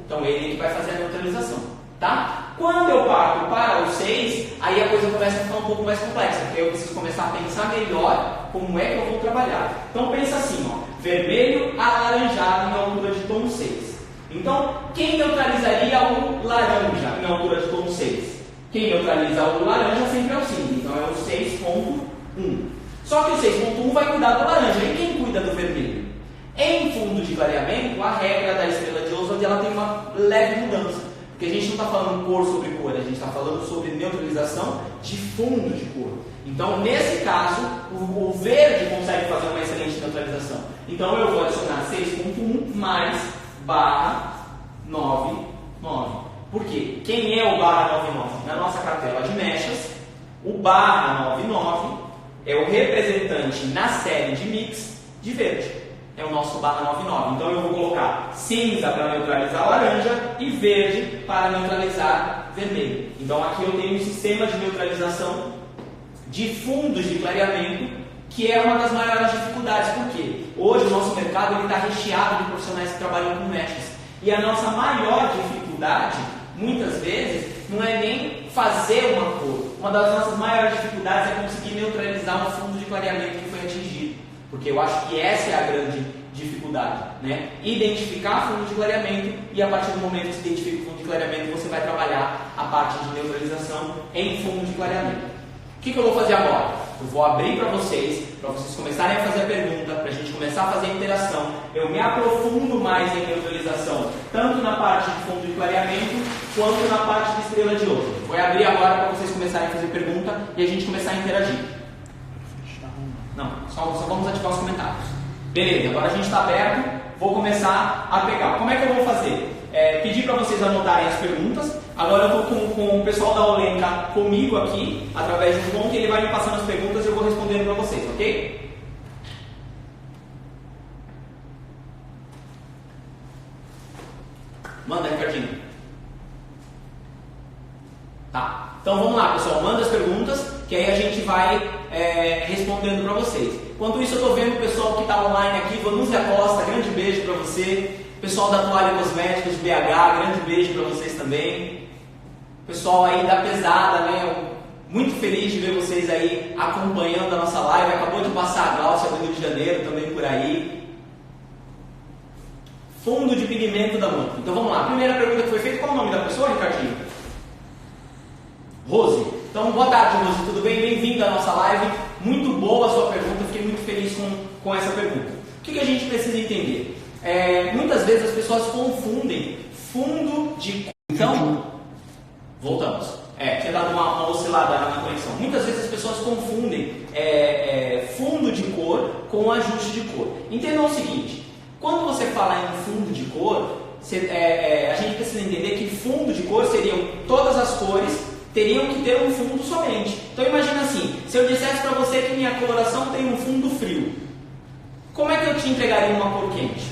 Então ele que vai fazer a neutralização. Tá? Quando eu parto para o 6, aí a coisa começa a ficar um pouco mais complexa, porque eu preciso começar a pensar melhor como é que eu vou trabalhar. Então pensa assim, ó, vermelho alaranjado em altura de tom 6. Então, quem neutralizaria o laranja em altura de tom 6? Quem neutraliza o laranja sempre é o cinza, então é o 6.1. Só que o 6.1 vai cuidar do laranja, e quem cuida do vermelho? Em fundo de clareamento, a regra da estrela de Ozone ela tem uma leve mudança. Porque a gente não está falando cor sobre cor, a gente está falando sobre neutralização de fundo de cor. Então, nesse caso, o verde consegue fazer uma excelente neutralização. Então, eu vou adicionar 6.1 mais barra 99. Por quê? Quem é o barra 99? Na nossa cartela de mechas, o barra 99 é o representante na série de mix de verde. É o nosso barra 99. Então eu vou colocar cinza para neutralizar laranja e verde para neutralizar vermelho. Então aqui eu tenho um sistema de neutralização de fundos de clareamento que é uma das maiores dificuldades. Por quê? Hoje o nosso mercado está recheado de profissionais que trabalham com mechas. E a nossa maior dificuldade, muitas vezes, não é nem fazer uma cor. Uma das nossas maiores dificuldades é conseguir neutralizar um fundo de clareamento que foi atingido. Porque eu acho que essa é a grande dificuldade, né? Identificar fundo de clareamento e a partir do momento que se identifica o fundo de clareamento, você vai trabalhar a parte de neutralização em fundo de clareamento. O que eu vou fazer agora? Eu vou abrir para vocês começarem a fazer a pergunta, para a gente começar a fazer a interação. Eu me aprofundo mais em neutralização, tanto na parte de fundo de clareamento, quanto na parte de estrela de ouro. Vou abrir agora para vocês começarem a fazer pergunta e a gente começar a interagir. Não, só vamos ativar os comentários. Beleza, agora a gente está aberto, vou começar a pegar. Como é que eu vou fazer? Pedir para vocês anotarem as perguntas. Agora eu estou com o pessoal da Olenka comigo aqui, através de um ponto, e ele vai me passando as perguntas e eu vou respondendo para vocês, ok? Manda, Ricardinho. Tá, então vamos lá, pessoal, manda as perguntas, que aí a gente vai respondendo para vocês. Enquanto isso, eu estou vendo o pessoal que está online aqui, Vanúzia Costa, grande beijo para você. Pessoal da Toalha Cosméticos de BH, grande beijo para vocês também. Pessoal aí da Pesada, né? Muito feliz de ver vocês aí acompanhando a nossa live. Acabou de passar a Glaucia do Rio de Janeiro também por aí. Fundo de pigmento da mão. Então vamos lá. Primeira pergunta que foi feita, qual é o nome da pessoa, Ricardinho? Rose. Então boa tarde, Rose. Tudo bem? Bem-vindo à nossa live. Muito boa a sua pergunta. Fiquei muito feliz com essa pergunta. O que a gente precisa entender? Muitas vezes as pessoas confundem fundo de... Então, voltamos. Tinha dado uma oscilada na conexão. Muitas vezes as pessoas confundem fundo de cor com ajuste de cor. Entendam o seguinte, quando você fala em fundo de cor, a gente precisa entender que fundo de cor seriam todas as cores, teriam que ter um fundo somente. Então imagina assim, se eu dissesse para você que minha coloração tem um fundo frio, como é que eu te entregaria uma cor quente?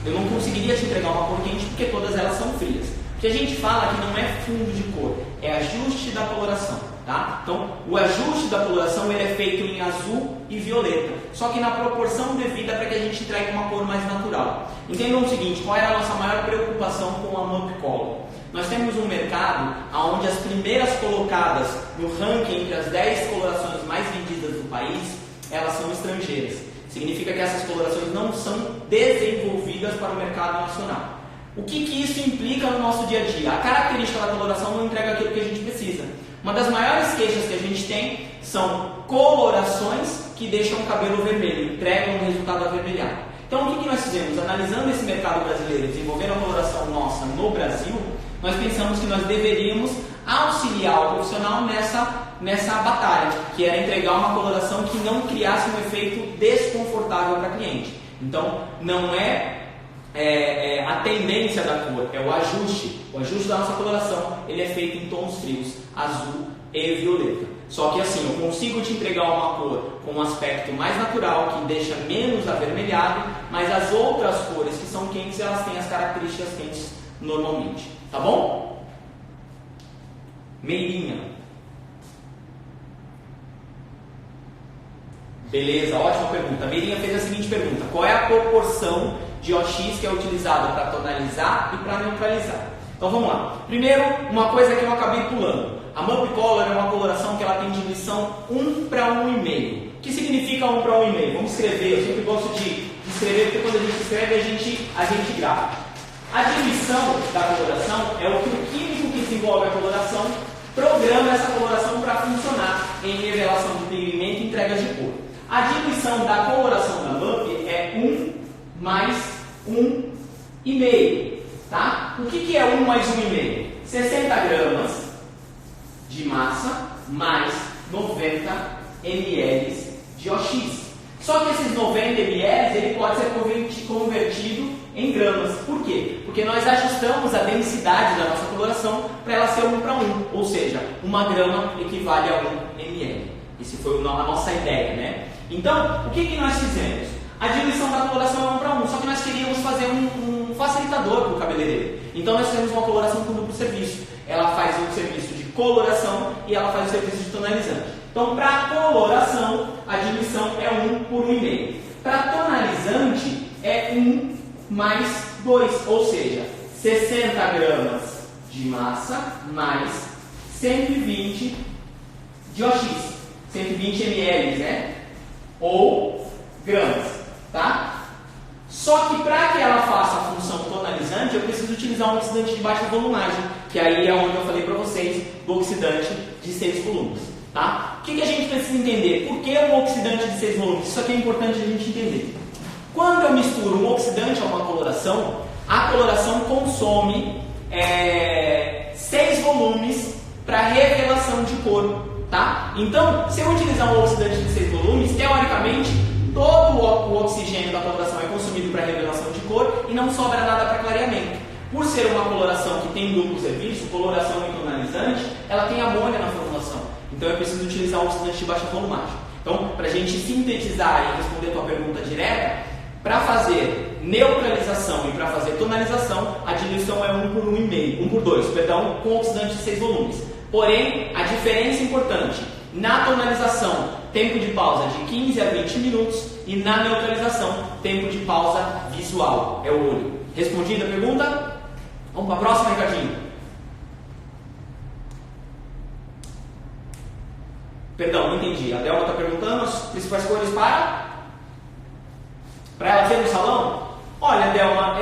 Eu não conseguiria te entregar uma cor quente porque todas elas são frias. O que a gente fala que não é fundo de cor, é ajuste da coloração, tá? Então, o ajuste da coloração ele é feito em azul e violeta, só que na proporção devida para que a gente entregue uma cor mais natural. Entendam o seguinte, qual era a nossa maior preocupação com a MUP Color? Nós temos um mercado onde as primeiras colocadas no ranking entre as 10 colorações mais vendidas do país, elas são estrangeiras. Significa que essas colorações não são desenvolvidas para o mercado nacional. O que isso implica no nosso dia a dia? A característica da coloração não entrega aquilo que a gente precisa. Uma das maiores queixas que a gente tem são colorações que deixam o cabelo vermelho, entregam um resultado avermelhado. Então o que nós fizemos? Analisando esse mercado brasileiro, desenvolvendo a coloração nossa no Brasil, nós pensamos que nós deveríamos auxiliar o profissional nessa batalha, que era entregar uma coloração que não criasse um efeito desconfortável para o cliente. Então, não é a tendência da cor, é o ajuste. O ajuste da nossa coloração, ele é feito em tons frios, azul e violeta. Só que assim, eu consigo te entregar uma cor com um aspecto mais natural, que deixa menos avermelhado, mas as outras cores que são quentes, elas têm as características quentes normalmente. Tá bom? Meirinha. Beleza, ótima pergunta. A Meirinha fez a seguinte pergunta: qual é a proporção de OX que é utilizada para tonalizar e para neutralizar? Então vamos lá. Primeiro, uma coisa que eu acabei pulando. A MUP Color é uma coloração que ela tem diluição 1 para 1,5. O que significa 1 para 1,5? Vamos escrever. Eu sempre gosto de escrever, porque quando a gente escreve, a gente grava. A diluição da coloração é o que o químico que desenvolve a coloração programa essa coloração para funcionar em revelação de pigmento e entrega de cor. A diluição da coloração da MUP é 1 mais 1,5. Tá? O que é 1 mais 1,5? 60 gramas de massa mais 90 ml de OX. Só que esses 90 ml ele pode ser convertido em gramas. Por quê? Porque nós ajustamos a densidade da nossa coloração para ela ser 1 para 1, ou seja, 1 grama equivale a 1 ml. Essa foi a nossa ideia, né? Então, o que nós fizemos? A diluição da coloração é 1 para 1, só que nós queríamos fazer um facilitador para o cabeleireiro. Então nós temos uma coloração com duplo serviço. Ela faz o serviço de coloração e ela faz o serviço de tonalizante. Então, para coloração, a diluição é 1 por 1,5. Para tonalizante, é 1 mais 2, ou seja, 60 gramas de massa mais 120 de OX. 120 ml, né? Ou gramas, tá? Só que para que ela faça a função tonalizante, eu preciso utilizar um oxidante de baixa volumagem, que aí é onde eu falei para vocês do oxidante de 6 volumes. Tá? O que a gente precisa entender? Por que um oxidante de 6 volumes? Isso aqui é importante a gente entender. Quando eu misturo um oxidante a uma coloração, a coloração consome 6 volumes para revelação de cor. Tá? Então, se eu utilizar um oxidante de 6 volumes, teoricamente, todo o oxigênio da coloração é consumido para revelação de cor e não sobra nada para clareamento. Por ser uma coloração que tem duplo serviço, coloração e tonalizante, ela tem amônia na formulação. Então eu preciso utilizar um oxidante de baixa volumagem. Então, para a gente sintetizar e responder a tua pergunta direta, para fazer neutralização e para fazer tonalização, a diluição é 1 por 1,5, 1 por 2, perdão, com oxidante de 6 volumes. Porém, a diferença importante, na tonalização, tempo de pausa de 15 a 20 minutos e na neutralização, tempo de pausa visual, é o olho. Respondida a pergunta? Vamos para a próxima, Ricardinho. Perdão, não entendi. A Delma está perguntando as principais cores para ela ver no salão? Olha, Delma,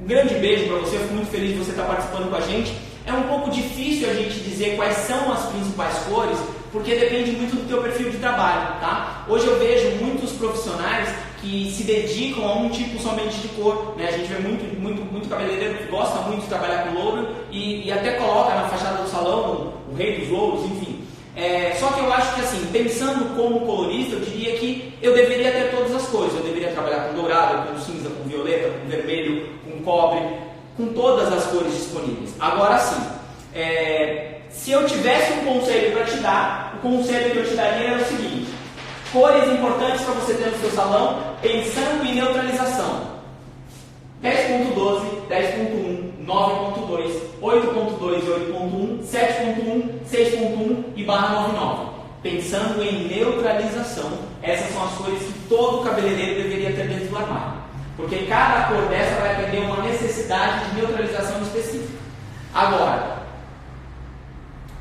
um grande beijo para você. Eu fico muito feliz de você estar participando com a gente. É um pouco difícil a gente dizer quais são as principais cores, porque depende muito do teu perfil de trabalho, tá? Hoje eu vejo muitos profissionais que se dedicam a um tipo somente de cor, né? A gente vê muito cabeleireiro que gosta muito de trabalhar com louro e até coloca na fachada do salão o rei dos louros, enfim. Só que eu acho que assim, pensando como colorista, eu diria que eu deveria ter todas as cores. Eu deveria trabalhar com dourado, com cinza, com violeta, com vermelho, com cobre, com todas as cores disponíveis. Agora sim, se eu tivesse um conselho para te dar, o conselho que eu te daria era o seguinte: cores importantes para você ter no seu salão, pensando em neutralização: 10.12, 10.1, 9.2, 8.2 e 8.1, 7.1, 6.1 e /99. Pensando em neutralização, essas são as cores que todo cabeleireiro deveria ter dentro do armário. Porque cada cor dessa vai atender uma necessidade de neutralização específica. Agora,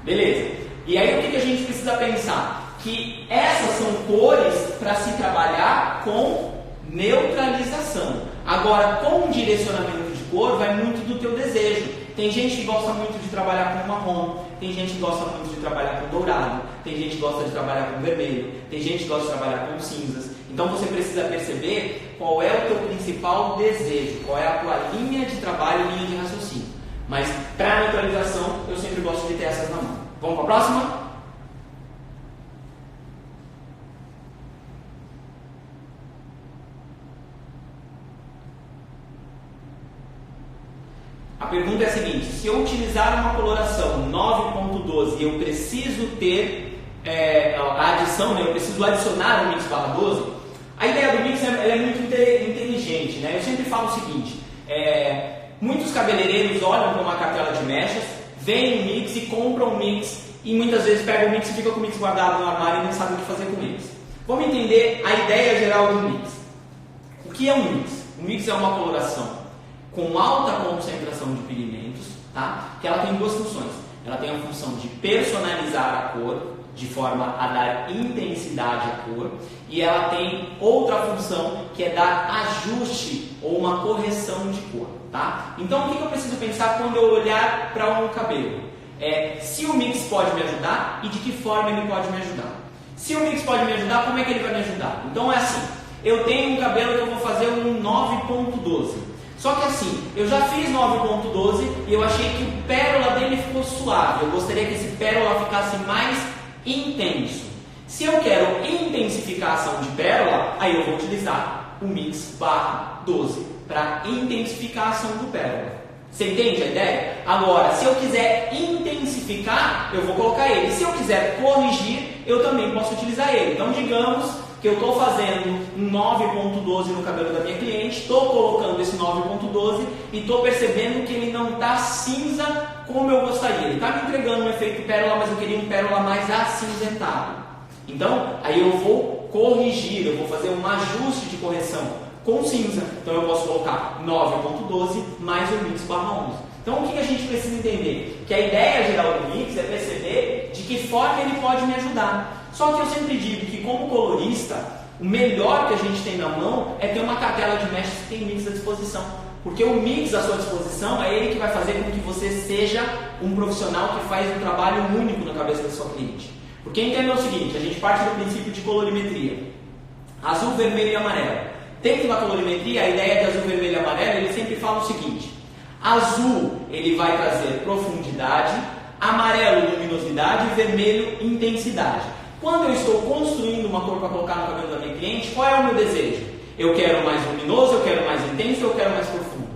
beleza. E aí o que a gente precisa pensar? Que essas são cores para se trabalhar com neutralização. Agora, com direcionamento de cor, vai muito do teu desejo. Tem gente que gosta muito de trabalhar com marrom, tem gente que gosta muito de trabalhar com dourado, tem gente que gosta de trabalhar com vermelho, tem gente que gosta de trabalhar com cinzas. Então você precisa perceber qual é o teu principal desejo, qual é a tua linha de trabalho, linha de raciocínio. Mas para neutralização, eu sempre gosto de ter essas na mão. Vamos para a próxima? A pergunta é a seguinte: se eu utilizar uma coloração 9.12 e eu preciso ter a adição, né, eu preciso adicionar o mix /12, a ideia do mix é muito inteligente, né? Eu sempre falo o seguinte: muitos cabeleireiros olham para uma cartela de mechas, veem o mix e compram o mix e muitas vezes pegam o mix e ficam com o mix guardado no armário e não sabem o que fazer com o mix. Vamos entender a ideia geral do mix. O que é um mix? O mix é uma coloração com alta concentração de pigmentos, tá? Que ela tem duas funções. Ela tem a função de personalizar a cor, de forma a dar intensidade à cor, e ela tem outra função que é dar ajuste ou uma correção de cor, tá? Então o que eu preciso pensar quando eu olhar para um cabelo? Se o mix pode me ajudar e de que forma ele pode me ajudar. Se o mix pode me ajudar, como é que ele vai me ajudar? Então é assim: eu tenho um cabelo que eu vou fazer um 9.12. Só que assim, eu já fiz 9.12 e eu achei que o pérola dele ficou suave. Eu gostaria que esse pérola ficasse mais intenso. Se eu quero intensificar a ação de pérola, aí eu vou utilizar o mix /12 para intensificar a ação do pérola. Você entende a ideia? Agora, se eu quiser intensificar, eu vou colocar ele. Se eu quiser corrigir, eu também posso utilizar ele. Então, digamos que eu estou fazendo um 9.12 no cabelo da minha cliente, estou colocando esse 9.12 e estou percebendo que ele não está cinza como eu gostaria. Ele está me entregando um efeito pérola, mas eu queria um pérola mais acinzentado. Então, aí eu vou corrigir, eu vou fazer um ajuste de correção com cinza. Então eu posso colocar 9.12 mais o mix /11. Então o que a gente precisa entender? Que a ideia geral do mix é perceber de que forma ele pode me ajudar. Só que eu sempre digo que como colorista, O melhor que a gente tem na mão é ter uma cartela de mestres que tem mix à disposição. Porque o mix à sua disposição é ele que vai fazer com que você seja um profissional que faz um trabalho único na cabeça da sua cliente. Porque entenda o seguinte, a gente parte do princípio de colorimetria. Azul, vermelho e amarelo. Dentro da colorimetria, a ideia de azul, vermelho e amarelo, ele sempre fala o seguinte. Azul, ele vai trazer profundidade, amarelo, luminosidade e vermelho, intensidade. Quando eu estou construindo uma cor para colocar no cabelo da minha cliente, qual é o meu desejo? Eu quero mais luminoso, eu quero mais intenso, eu quero mais profundo.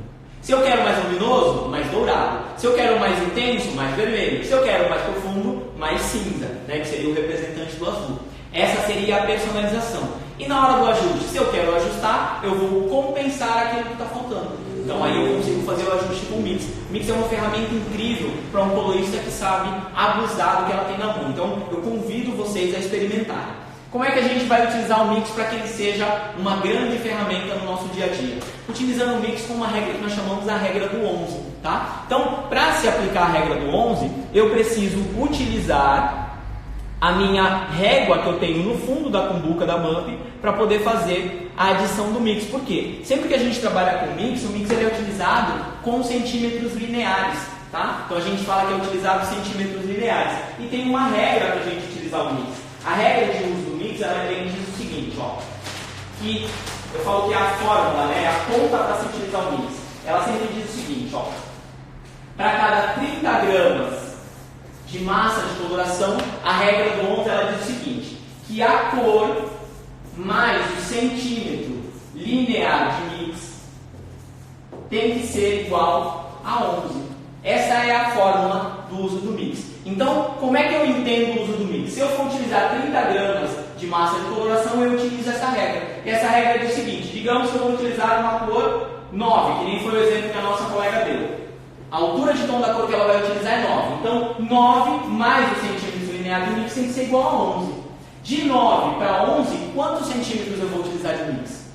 Se eu quero mais luminoso, mais dourado. Se eu quero mais intenso, mais vermelho. Se eu quero mais profundo, mais cinza, né, que seria o representante do azul. Essa seria a personalização. E na hora do ajuste, se eu quero ajustar, eu vou compensar aquilo que está faltando. Então aí eu consigo fazer o ajuste com o mix. O mix é uma ferramenta incrível para um colorista que sabe abusar do que ela tem na mão. Então eu convido vocês a experimentarem. Como é que a gente vai utilizar o mix para que ele seja uma grande ferramenta no nosso dia a dia? Utilizando o mix com uma regra que nós chamamos a regra do 11, tá? Então, para se aplicar a regra do 11, eu preciso utilizar a minha régua que eu tenho no fundo da cumbuca da MUP para poder fazer a adição do mix. Por quê? Sempre que a gente trabalha com mix, o mix ele é utilizado com centímetros lineares, tá? Então a gente fala que é utilizado centímetros lineares. E tem uma regra para a gente utilizar o mix. A regra de uso do mix, ela diz o seguinte, ó, que eu falo que é a fórmula, né, a conta para se utilizar o mix. Ela sempre diz o seguinte, ó, para cada 30 gramas de massa de coloração, a regra do 11 ela diz o seguinte, que a cor mais o centímetro linear de mix tem que ser igual a 11. Essa é a fórmula do uso do mix. Então, como é que eu entendo o uso do mix? Se eu for utilizar 30 gramas de massa de coloração, eu utilizo essa regra. E essa regra diz o seguinte, digamos que eu vou utilizar uma cor 9, que nem foi o exemplo que a nossa colega deu. A altura de tom da cor que ela vai utilizar é 9. Então, 9 mais o centímetro linear de mix tem que ser igual a 11. De 9 para 11, quantos centímetros eu vou utilizar de mix?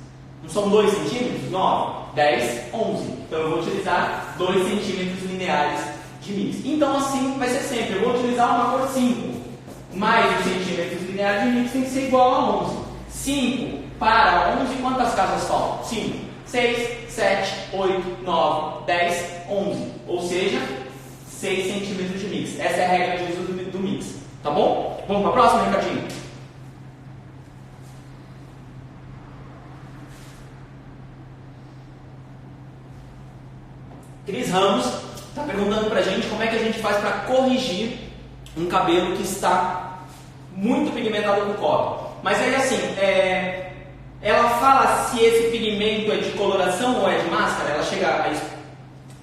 Não são 2 centímetros? 9, 10, 11. Então, eu vou utilizar 2 centímetros lineares de mix. Então, assim vai ser sempre. Eu vou utilizar uma cor 5. Mais os centímetros lineares de mix tem que ser igual a 11. 5 para 11, quantas casas faltam? 5, 6, 7, 8, 9, 10, 11. Ou seja, 6 centímetros de mix. Essa é a regra de uso do mix. Tá bom? Vamos para a próxima, Ricardinho? Cris Ramos está perguntando para a gente como é que a gente faz para corrigir um cabelo que está muito pigmentado com cobre. Mas aí assim, ela fala se esse pigmento é de coloração ou é de máscara, ela chega a isso.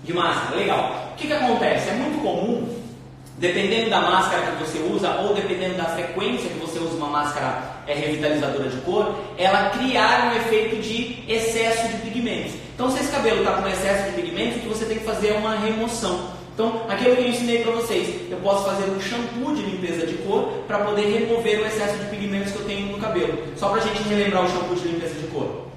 De máscara, legal. O que acontece? É muito comum, dependendo da máscara que você usa ou dependendo da frequência que você usa uma máscara revitalizadora de cor, ela criar um efeito de excesso de pigmentos. Então, se esse cabelo está com excesso de pigmentos, o que você tem que fazer é uma remoção. Então, aquilo que eu ensinei para vocês, eu posso fazer um shampoo de limpeza de cor para poder remover o excesso de pigmentos que eu tenho no cabelo. Só para a gente relembrar o shampoo de limpeza de cor.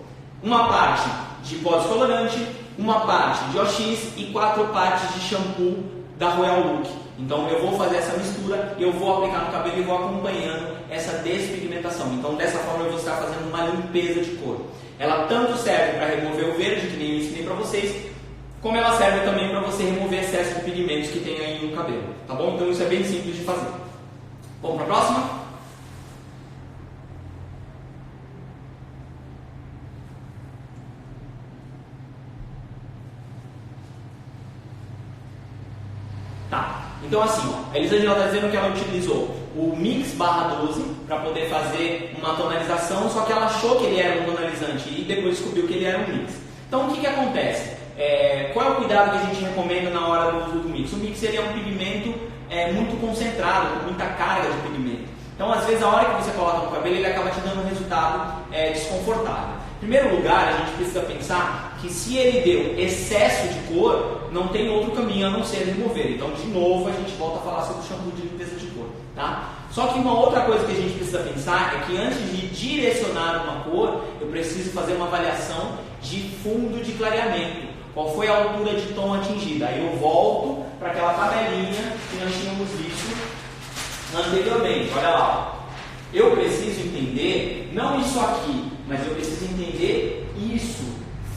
Uma parte de pó descolorante, uma parte de OX e 4 partes de shampoo da Royal Look. Então, eu vou fazer essa mistura, eu vou aplicar no cabelo e vou acompanhando essa despigmentação. Então, dessa forma, eu vou estar fazendo uma limpeza de cor. Ela tanto serve para remover o verde, que nem eu ensinei para vocês, como ela serve também para você remover excesso de pigmentos que tem aí no cabelo, tá bom? Então isso é bem simples de fazer. Vamos para a próxima? Tá, então assim, ó, a Elisângela está dizendo que ela utilizou o Mix /12 para poder fazer uma tonalização, só que ela achou que ele era um tonalizante e depois descobriu que ele era um mix. Então o que acontece? Qual é o cuidado que a gente recomenda na hora do uso do mix? O mix ele é um pigmento muito concentrado, com muita carga de pigmento. Então, às vezes, a hora que você coloca no cabelo, ele acaba te dando um resultado desconfortável. Em primeiro lugar, a gente precisa pensar que se ele deu excesso de cor, não tem outro caminho a não ser remover. Então, de novo, a gente volta a falar sobre o shampoo de limpeza de cor. Tá? Só que uma outra coisa que a gente precisa pensar é que antes de direcionar uma cor, eu preciso fazer uma avaliação de fundo de clareamento. Qual foi a altura de tom atingida? Aí eu volto para aquela tabelinha que nós tínhamos visto anteriormente. Olha lá. Eu preciso entender não isso aqui, mas eu preciso entender isso,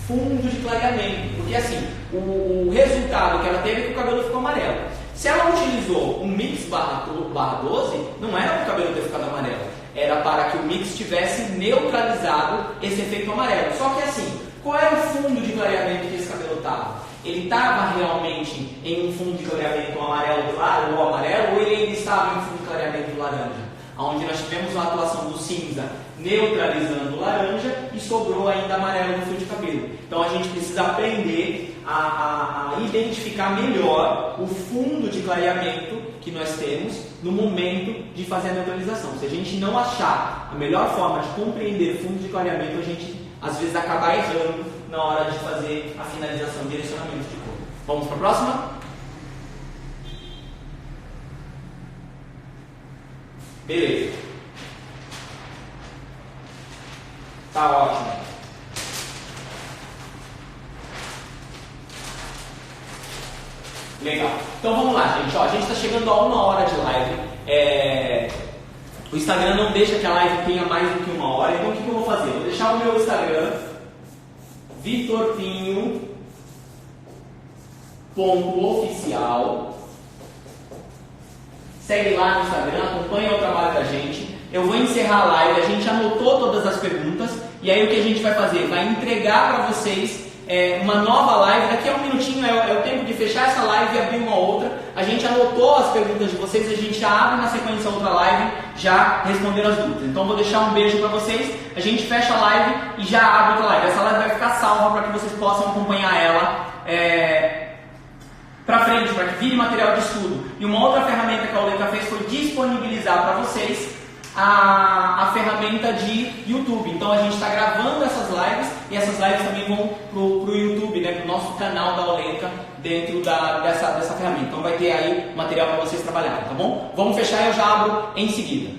fundo de clareamento, porque assim, o resultado que ela teve é que o cabelo ficou amarelo. Se ela utilizou um mix barra 12, não era para o cabelo ter ficado amarelo, era para que o mix tivesse neutralizado esse efeito amarelo. Só que assim, qual era o fundo de clareamento que esse cabelo estava? Ele estava realmente em um fundo de clareamento amarelo claro ou amarelo, ou ele ainda estava em um fundo de clareamento laranja? Onde nós tivemos uma atuação do cinza neutralizando o laranja e sobrou ainda amarelo no fio de cabelo. Então a gente precisa aprender a identificar melhor o fundo de clareamento que nós temos no momento de fazer a neutralização. Se a gente não achar a melhor forma de compreender o fundo de clareamento, a gente às vezes acaba errando na hora de fazer a finalização de direcionamento de cor. Vamos para a próxima? Beleza. Tá ótimo. Legal. Então vamos lá, gente. Ó, a gente está chegando a 1 hora de live. O Instagram não deixa que a live tenha mais do que 1 hora. Então o que eu vou fazer? Vou deixar o meu Instagram, vitorpinho.oficial. Segue lá no Instagram, acompanha o trabalho da gente. Eu vou encerrar a live, a gente anotou todas as perguntas. E aí o que a gente vai fazer? Vai entregar para vocês uma nova live. Daqui a um minutinho é o tempo de fechar essa live e abrir uma outra. A gente anotou as perguntas de vocês e a gente já abre na sequência outra live, já respondendo as dúvidas. Então vou deixar um beijo para vocês, a gente fecha a live e já abre outra live. Essa live vai ficar salva para que vocês possam acompanhar ela para frente, para que vire material de estudo. E uma outra ferramenta que a Olenka fez foi disponibilizar para vocês a ferramenta de YouTube. Então a gente está gravando essas lives e essas lives também vão para o YouTube, né, para o nosso canal da Olenka dentro dessa ferramenta. Então vai ter aí material para vocês trabalharem, tá bom? Vamos fechar e eu já abro em seguida.